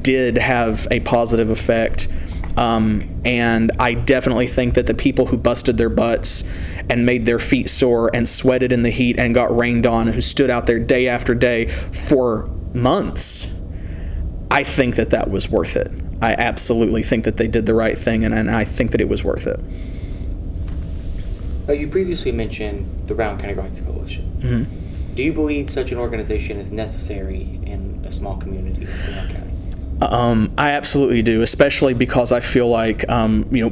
did have a positive effect. And I definitely think that the people who busted their butts and made their feet sore and sweated in the heat and got rained on, who stood out there day after day for months, I think that that was worth it. I absolutely think that they did the right thing, and I think that it was worth it. You previously mentioned the Rowan County Rights Coalition. Mm-hmm. Do you believe such an organization is necessary in a small community like Rowan County? I absolutely do, especially because I feel like,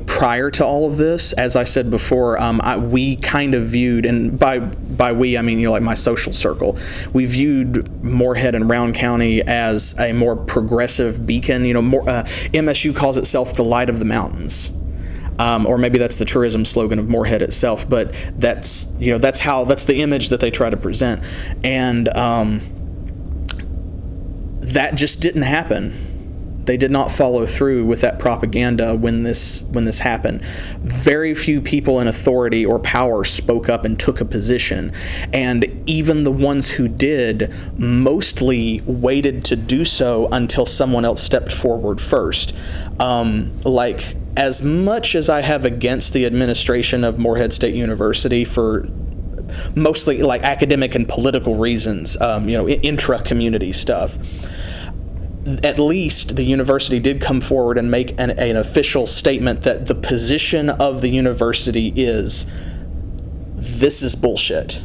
prior to all of this, as I said before, we kind of viewed, and by we, I mean, like my social circle, we viewed Morehead and Rowan County as a more progressive beacon. MSU calls itself the light of the mountains. Or maybe that's the tourism slogan of Morehead itself, but that's the image that they try to present. And that just didn't happen. They did not follow through with that propaganda when this happened. Very few people in authority or power spoke up and took a position. And even the ones who did mostly waited to do so until someone else stepped forward first. As much as I have against the administration of Morehead State University for mostly academic and political reasons, intra-community stuff, at least the university did come forward and make an official statement that the position of the university is, this is bullshit.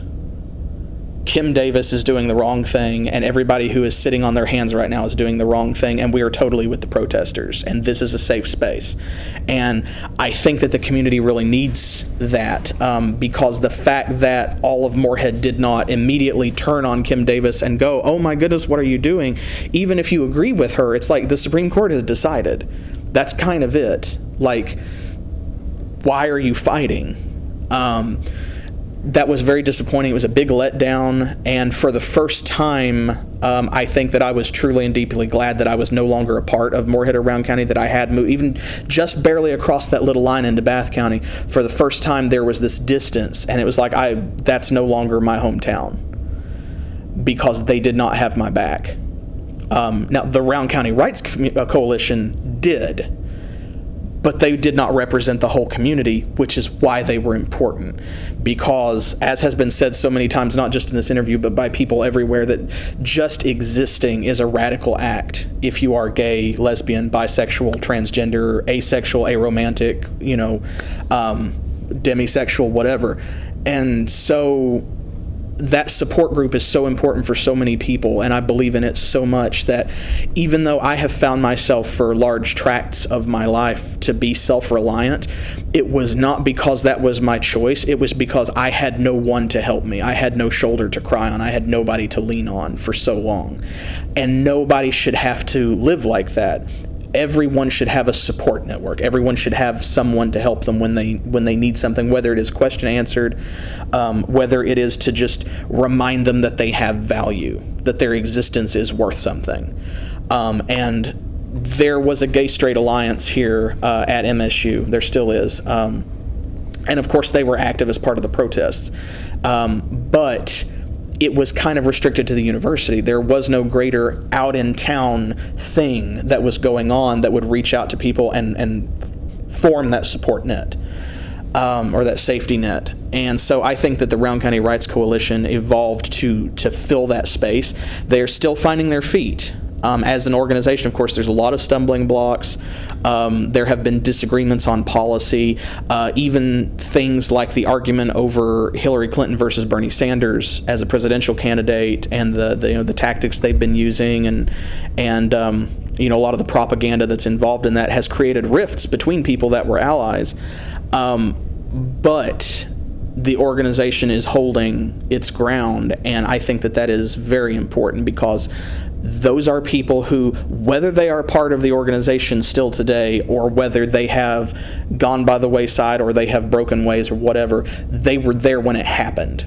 Kim Davis is doing the wrong thing, and everybody who is sitting on their hands right now is doing the wrong thing, and we are totally with the protesters, and this is a safe space. And I think that the community really needs that, because the fact that all of Morehead did not immediately turn on Kim Davis and go, oh my goodness, what are you doing? Even if you agree with her, it's like the Supreme Court has decided. That's kind of it. Why are you fighting? That was very disappointing. It was a big letdown, and for the first time, I think that I was truly and deeply glad that I was no longer a part of Morehead or Rowan County, that I had moved even just barely across that little line into Bath County. For the first time, there was this distance, and it was like, that's no longer my hometown, because they did not have my back. Now, the Rowan County Rights Coalition did, but they did not represent the whole community, which is why they were important. Because, as has been said so many times, not just in this interview, but by people everywhere, that just existing is a radical act if you are gay, lesbian, bisexual, transgender, asexual, aromantic, demisexual, whatever. And so that support group is so important for so many people, and I believe in it so much that even though I have found myself for large tracts of my life to be self-reliant, it was not because that was my choice. It was because I had no one to help me. I had no shoulder to cry on. I had nobody to lean on for so long. And nobody should have to live like that. Everyone should have a support network. Everyone should have someone to help them when they need something, whether it is question answered, whether it is to just remind them that they have value, that their existence is worth something. And there was a gay-straight alliance here at MSU. There still is. And of course they were active as part of the protests. But it was kind of restricted to the university. There was no greater out-in-town thing that was going on that would reach out to people and form that support net, or that safety net. And so I think that the Rowan County Rights Coalition evolved to fill that space. They're still finding their feet. As an organization, of course, there's a lot of stumbling blocks. There have been disagreements on policy, even things like the argument over Hillary Clinton versus Bernie Sanders as a presidential candidate, and the tactics they've been using, and a lot of the propaganda that's involved in that has created rifts between people that were allies. But the organization is holding its ground, and I think that that is very important, because those are people who, whether they are part of the organization still today, or whether they have gone by the wayside, or they have broken ways, or whatever, they were there when it happened.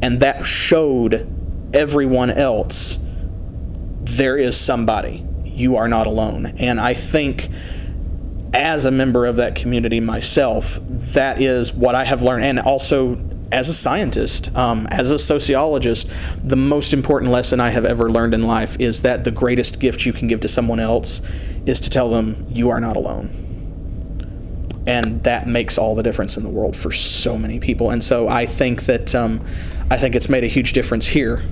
And that showed everyone else, there is somebody. You are not alone. And I think, as a member of that community myself, that is what I have learned. And also, as a scientist, as a sociologist, the most important lesson I have ever learned in life is that the greatest gift you can give to someone else is to tell them you are not alone. And that makes all the difference in the world for so many people. And so I think that I think it's made a huge difference here.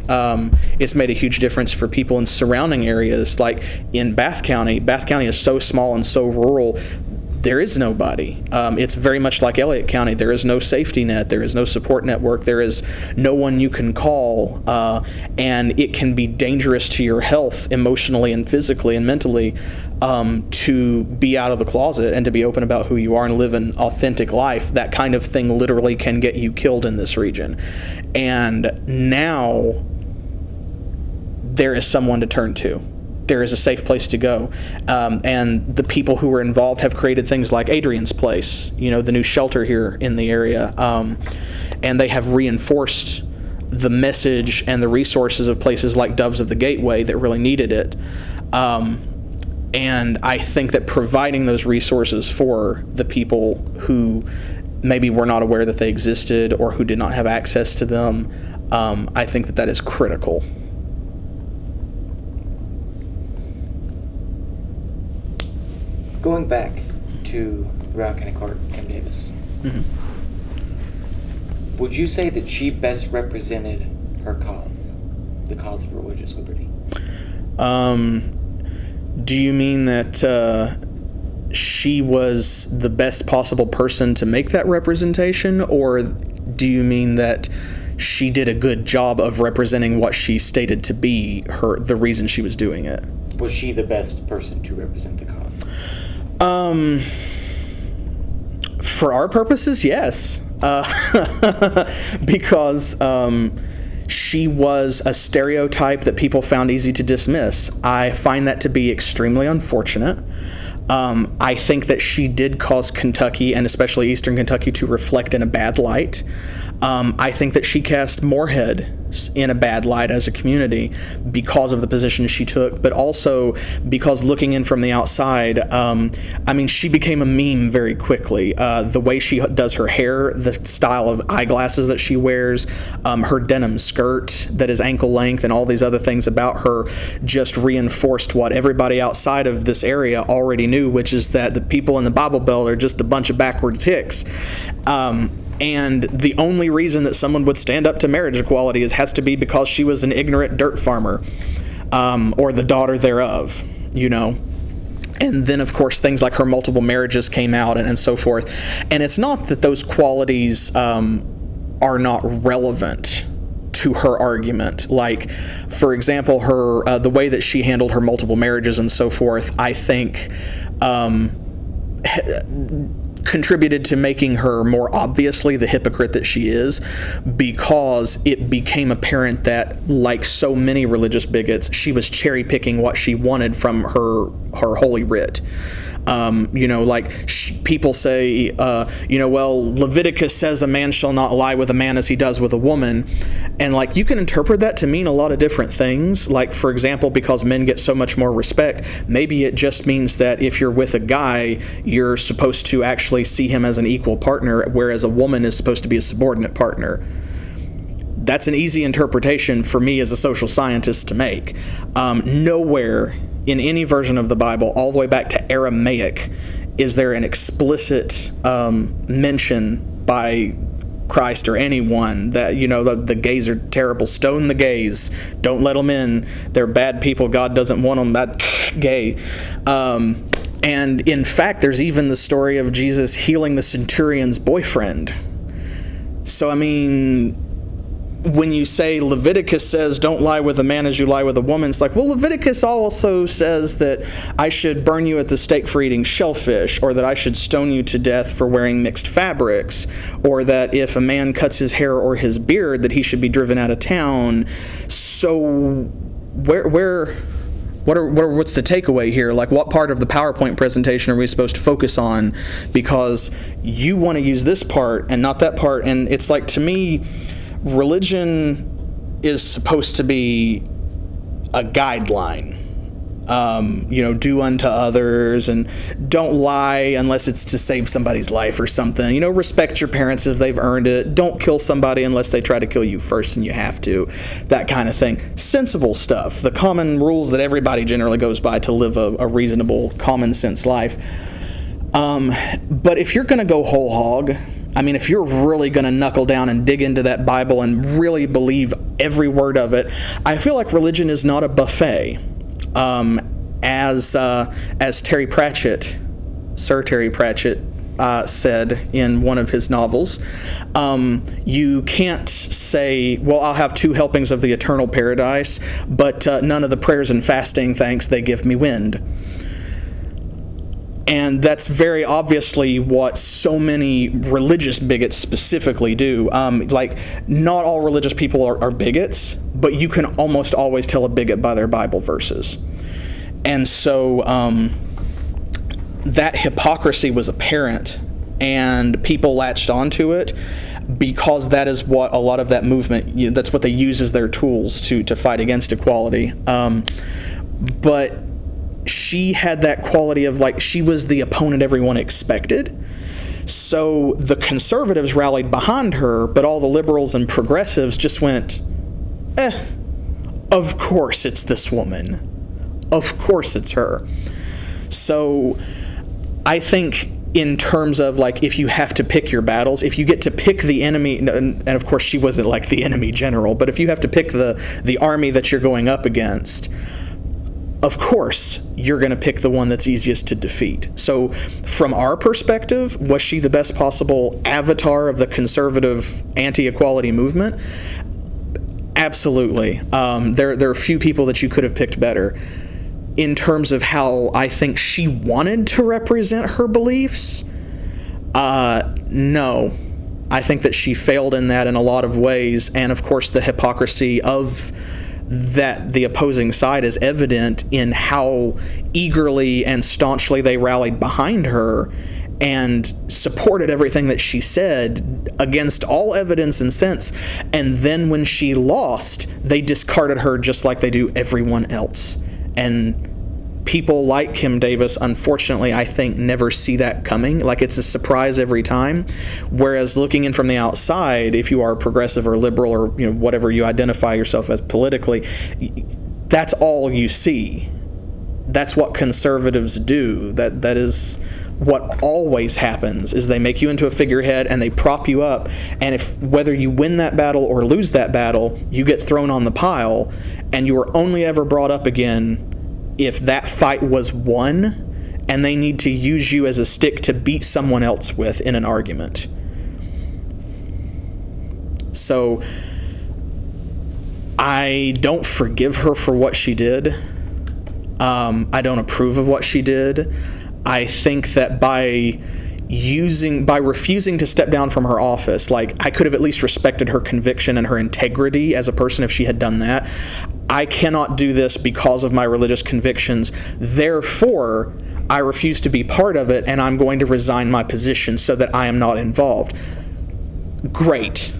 It's made a huge difference for people in surrounding areas, like in Bath County. Bath County is so small and so rural. There is nobody. It's very much like Elliott County. There is no safety net. There is no support network. There is no one you can call, and it can be dangerous to your health emotionally and physically and mentally to be out of the closet and to be open about who you are and live an authentic life. That kind of thing literally can get you killed in this region. And now there is someone to turn to. There is a safe place to go. And the people who were involved have created things like Adrian's Place, the new shelter here in the area. And they have reinforced the message and the resources of places like Doves of the Gateway that really needed it. And I think that providing those resources for the people who maybe were not aware that they existed or who did not have access to them, I think that that is critical. Going back to the Rowan County Clerk, Kim Davis, would you say that she best represented her cause, the cause of religious liberty? Do you mean that she was the best possible person to make that representation, or do you mean that she did a good job of representing what she stated to be the reason she was doing it? Was she the best person to represent the cause? For our purposes, yes. Because she was a stereotype that people found easy to dismiss. I find that to be extremely unfortunate. I think that she did cause Kentucky, and especially Eastern Kentucky, to reflect in a bad light. I think that she cast Moorhead in a bad light as a community because of the position she took, but also because looking in from the outside, I mean, she became a meme very quickly. The way she does her hair, the style of eyeglasses that she wears, her denim skirt that is ankle length, and all these other things about her just reinforced what everybody outside of this area already knew, which is that the people in the Bible Belt are just a bunch of backwards hicks. And the only reason that someone would stand up to marriage equality has to be because she was an ignorant dirt farmer, or the daughter thereof, And then, of course, things like her multiple marriages came out, and so forth. And it's not that those qualities are not relevant to her argument. Like, for example, her the way that she handled her multiple marriages and so forth, I think contributed to making her more obviously the hypocrite that she is, because it became apparent that, like so many religious bigots, she was cherry picking what she wanted from her holy writ. Like people say, well, Leviticus says a man shall not lie with a man as he does with a woman. And like, you can interpret that to mean a lot of different things. Like, for example, because men get so much more respect, maybe it just means that if you're with a guy, you're supposed to actually see him as an equal partner, whereas a woman is supposed to be a subordinate partner. That's an easy interpretation for me as a social scientist to make. Nowhere in any version of the Bible, all the way back to Aramaic, is there an explicit mention by Christ or anyone that, the gays are terrible. Stone the gays. Don't let them in. They're bad people. God doesn't want them. That gay. And in fact, there's even the story of Jesus healing the centurion's boyfriend. So, I mean, when you say Leviticus says don't lie with a man as you lie with a woman, it's like, well, Leviticus also says that I should burn you at the stake for eating shellfish, or that I should stone you to death for wearing mixed fabrics, or that if a man cuts his hair or his beard, that he should be driven out of town. So what's the takeaway here? Like, what part of the PowerPoint presentation are we supposed to focus on? Because you want to use this part and not that part. And it's like, to me, religion is supposed to be a guideline. Do unto others, and don't lie unless it's to save somebody's life or something. Respect your parents if they've earned it. Don't kill somebody unless they try to kill you first and you have to. That kind of thing. Sensible stuff. The common rules that everybody generally goes by to live a reasonable, common sense life. But if you're going to go whole hog, I mean, if you're really going to knuckle down and dig into that Bible and really believe every word of it, I feel like religion is not a buffet. As Terry Pratchett, Sir Terry Pratchett, said in one of his novels, you can't say, well, I'll have 2 helpings of the eternal paradise, but none of the prayers and fasting, thanks, they give me wind. And that's very obviously what so many religious bigots specifically do. Like, not all religious people are bigots, but you can almost always tell a bigot by their Bible verses. And so that hypocrisy was apparent, and people latched onto it because that is what a lot of that movement, that's what they use as their tools to fight against equality. But she had that quality of, like, she was the opponent everyone expected. So the conservatives rallied behind her, but all the liberals and progressives just went, of course it's this woman. Of course it's her. So I think in terms of, like, if you have to pick your battles, if you get to pick the enemy, and of course she wasn't like the enemy general, but if you have to pick the army that you're going up against, of course, you're going to pick the one that's easiest to defeat. So from our perspective, was she the best possible avatar of the conservative anti-equality movement? Absolutely. There are few people that you could have picked better. In terms of how I think she wanted to represent her beliefs, no. I think that she failed in that in a lot of ways, and of course the hypocrisy of that the opposing side is evident in how eagerly and staunchly they rallied behind her and supported everything that she said against all evidence and sense. And then when she lost, they discarded her just like they do everyone else. And people like Kim Davis, unfortunately, I think, never see that coming. Like, it's a surprise every time. Whereas looking in from the outside, if you are progressive or liberal or whatever you identify yourself as politically, that's all you see. That's what conservatives do. That is what always happens, is they make you into a figurehead and they prop you up, and if whether you win that battle or lose that battle, you get thrown on the pile, and you are only ever brought up again if that fight was won and they need to use you as a stick to beat someone else with in an argument. So I don't forgive her for what she did. I don't approve of what she did. I think that by refusing to step down from her office, like, I could have at least respected her conviction and her integrity as a person if she had done that. I cannot do this because of my religious convictions. Therefore, I refuse to be part of it, and I'm going to resign my position so that I am not involved. Great.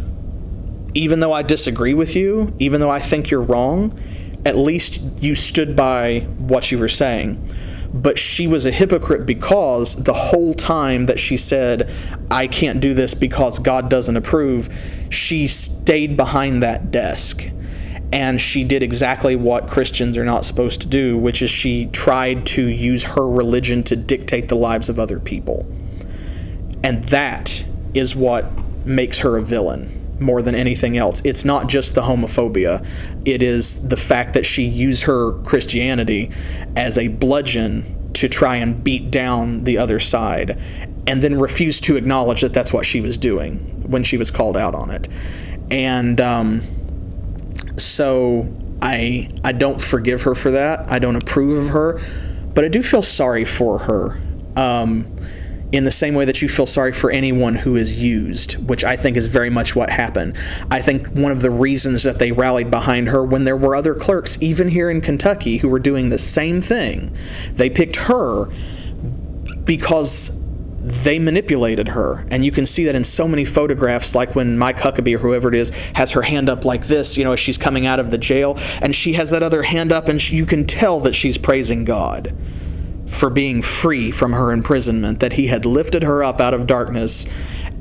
Even though I disagree with you, even though I think you're wrong, at least you stood by what you were saying. But she was a hypocrite because the whole time that she said, I can't do this because God doesn't approve, she stayed behind that desk. And she did exactly what Christians are not supposed to do, which is she tried to use her religion to dictate the lives of other people. And that is what makes her a villain more than anything else. It's not just the homophobia. It is the fact that she used her Christianity as a bludgeon to try and beat down the other side, and then refused to acknowledge that that's what she was doing when she was called out on it. And so I don't forgive her for that. I don't approve of her, but I do feel sorry for her. In the same way that you feel sorry for anyone who is used, which I think is very much what happened. I think one of the reasons that they rallied behind her when there were other clerks, even here in Kentucky, who were doing the same thing, they picked her because they manipulated her. And you can see that in so many photographs, like when Mike Huckabee or whoever it is has her hand up like this, you know, as she's coming out of the jail, and she has that other hand up, and you can tell that she's praising God for being free from her imprisonment, that he had lifted her up out of darkness,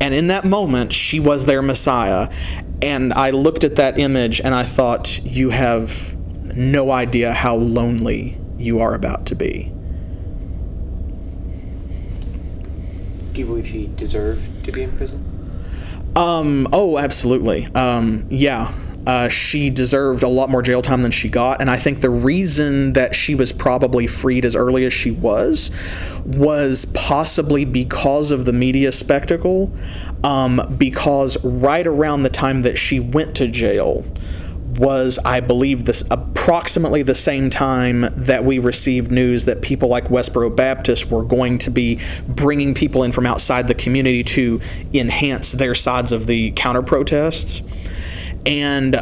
and in that moment she was their Messiah. And I looked at that image and I thought, you have no idea how lonely you are about to be. Do you believe she deserved to be in prison? Oh, absolutely. Yeah. She deserved a lot more jail time than she got, and I think the reason that she was probably freed as early as she was possibly because of the media spectacle, because right around the time that she went to jail was, I believe, this approximately the same time that we received news that people like Westboro Baptist were going to be bringing people in from outside the community to enhance their sides of the counter-protests. And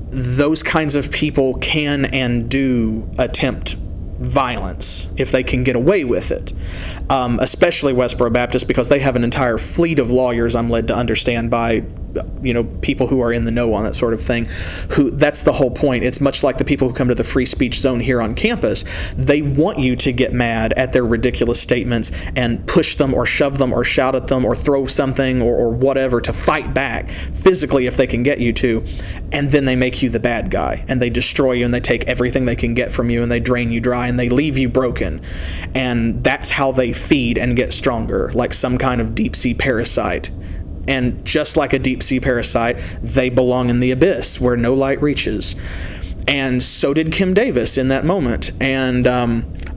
those kinds of people can and do attempt violence if they can get away with it, especially Westboro Baptist, because they have an entire fleet of lawyers, I'm led to understand by people who are in the know on that sort of thing, that's the whole point. It's much like the people who come to the free speech zone here on campus. They want you to get mad at their ridiculous statements and push them or shove them or shout at them or throw something or whatever to fight back physically if they can get you to, and then they make you the bad guy and they destroy you and they take everything they can get from you and they drain you dry and they leave you broken. And that's how they feed and get stronger, like some kind of deep-sea parasite. And just like a deep-sea parasite, they belong in the abyss where no light reaches. And so did Kim Davis in that moment. And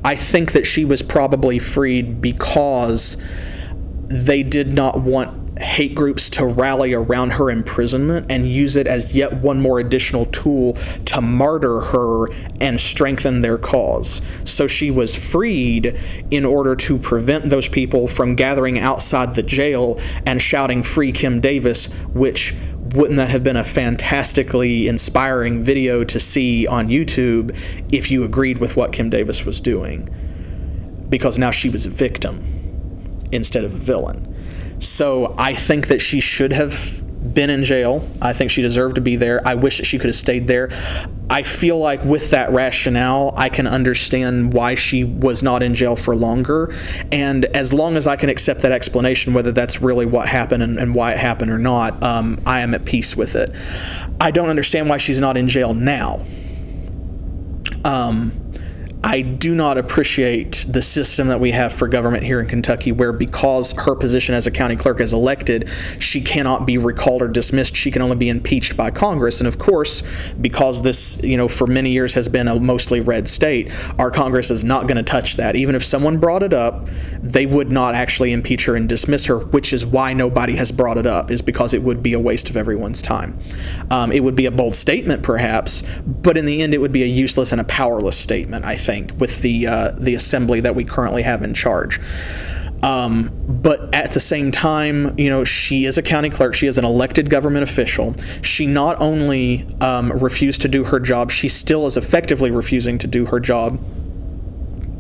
I think that she was probably freed because they did not want hate groups to rally around her imprisonment and use it as yet one more additional tool to martyr her and strengthen their cause. So she was freed in order to prevent those people from gathering outside the jail and shouting "Free Kim Davis," which wouldn't that have been a fantastically inspiring video to see on YouTube if you agreed with what Kim Davis was doing? Because now she was a victim instead of a villain. So I think that she should have been in jail. I think she deserved to be there. I wish that she could have stayed there. I feel like with that rationale, I can understand why she was not in jail for longer. And as long as I can accept that explanation, whether that's really what happened and why it happened or not, I am at peace with it. I don't understand why she's not in jail now. I do not appreciate the system that we have for government here in Kentucky, where because her position as a county clerk is elected, she cannot be recalled or dismissed. She can only be impeached by Congress. And of course, because this, for many years has been a mostly red state, our Congress is not going to touch that. Even if someone brought it up, they would not actually impeach her and dismiss her, which is why nobody has brought it up, is because it would be a waste of everyone's time. It would be a bold statement, perhaps, but in the end, it would be a useless and a powerless statement, I think, with the assembly that we currently have in charge. But at the same time, she is a county clerk. She is an elected government official. She not only refused to do her job, she still is effectively refusing to do her job.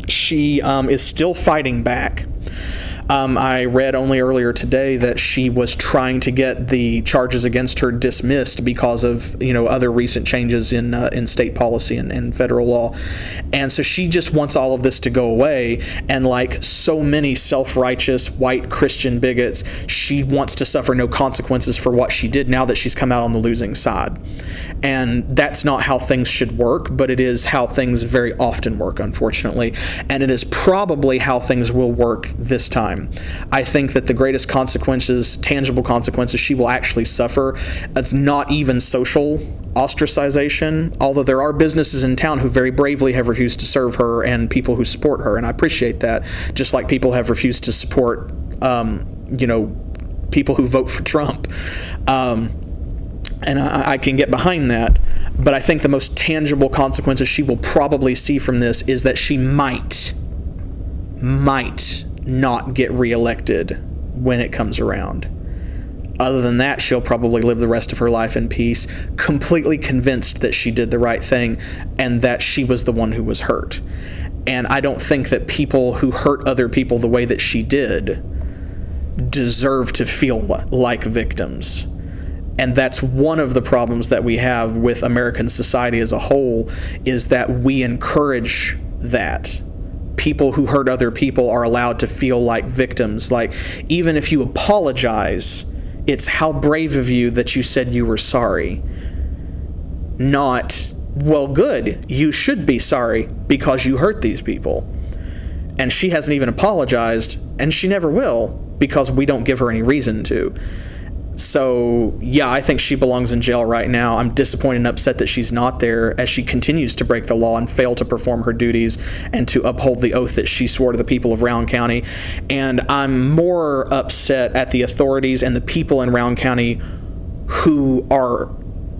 She is still fighting back. I read only earlier today that she was trying to get the charges against her dismissed because of other recent changes in state policy and federal law, and so she just wants all of this to go away. And like so many self-righteous white Christian bigots, she wants to suffer no consequences for what she did now that she's come out on the losing side. And that's not how things should work, but it is how things very often work, unfortunately, and it is probably how things will work this time. I think that the greatest consequences, tangible consequences, she will actually suffer, it's not even social ostracization, although there are businesses in town who very bravely have refused to serve her and people who support her, and I appreciate that, just like people have refused to support, people who vote for Trump. And I can get behind that, but I think the most tangible consequences she will probably see from this is that she might not get reelected when it comes around. Other than that, she'll probably live the rest of her life in peace, completely convinced that she did the right thing and that she was the one who was hurt. And I don't think that people who hurt other people the way that she did deserve to feel like victims. And that's one of the problems that we have with American society as a whole, is that we encourage that. People who hurt other people are allowed to feel like victims. Like, even if you apologize, it's how brave of you that you said you were sorry. Not, well, good, you should be sorry because you hurt these people. And she hasn't even apologized, and she never will, because we don't give her any reason to. So, yeah, I think she belongs in jail right now. I'm disappointed and upset that she's not there, as she continues to break the law and fail to perform her duties and to uphold the oath that she swore to the people of Rowan County. And I'm more upset at the authorities and the people in Rowan County who are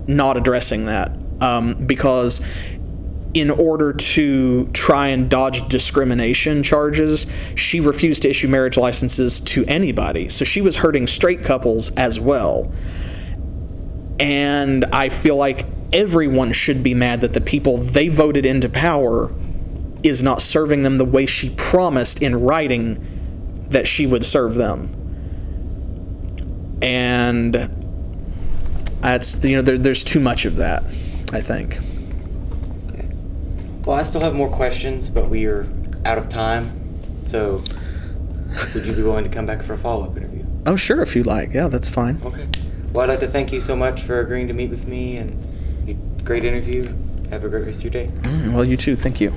not addressing that, because in order to try and dodge discrimination charges, she refused to issue marriage licenses to anybody. So she was hurting straight couples as well. And I feel like everyone should be mad that the people they voted into power is not serving them the way she promised in writing that she would serve them. And that's, there's too much of that, I think. Well, I still have more questions, but we are out of time. So, would you be willing to come back for a follow-up interview? Oh, sure, if you'd like. Yeah, that's fine. Okay. Well, I'd like to thank you so much for agreeing to meet with me, and great interview. Have a great rest of your day. Well, you too. Thank you.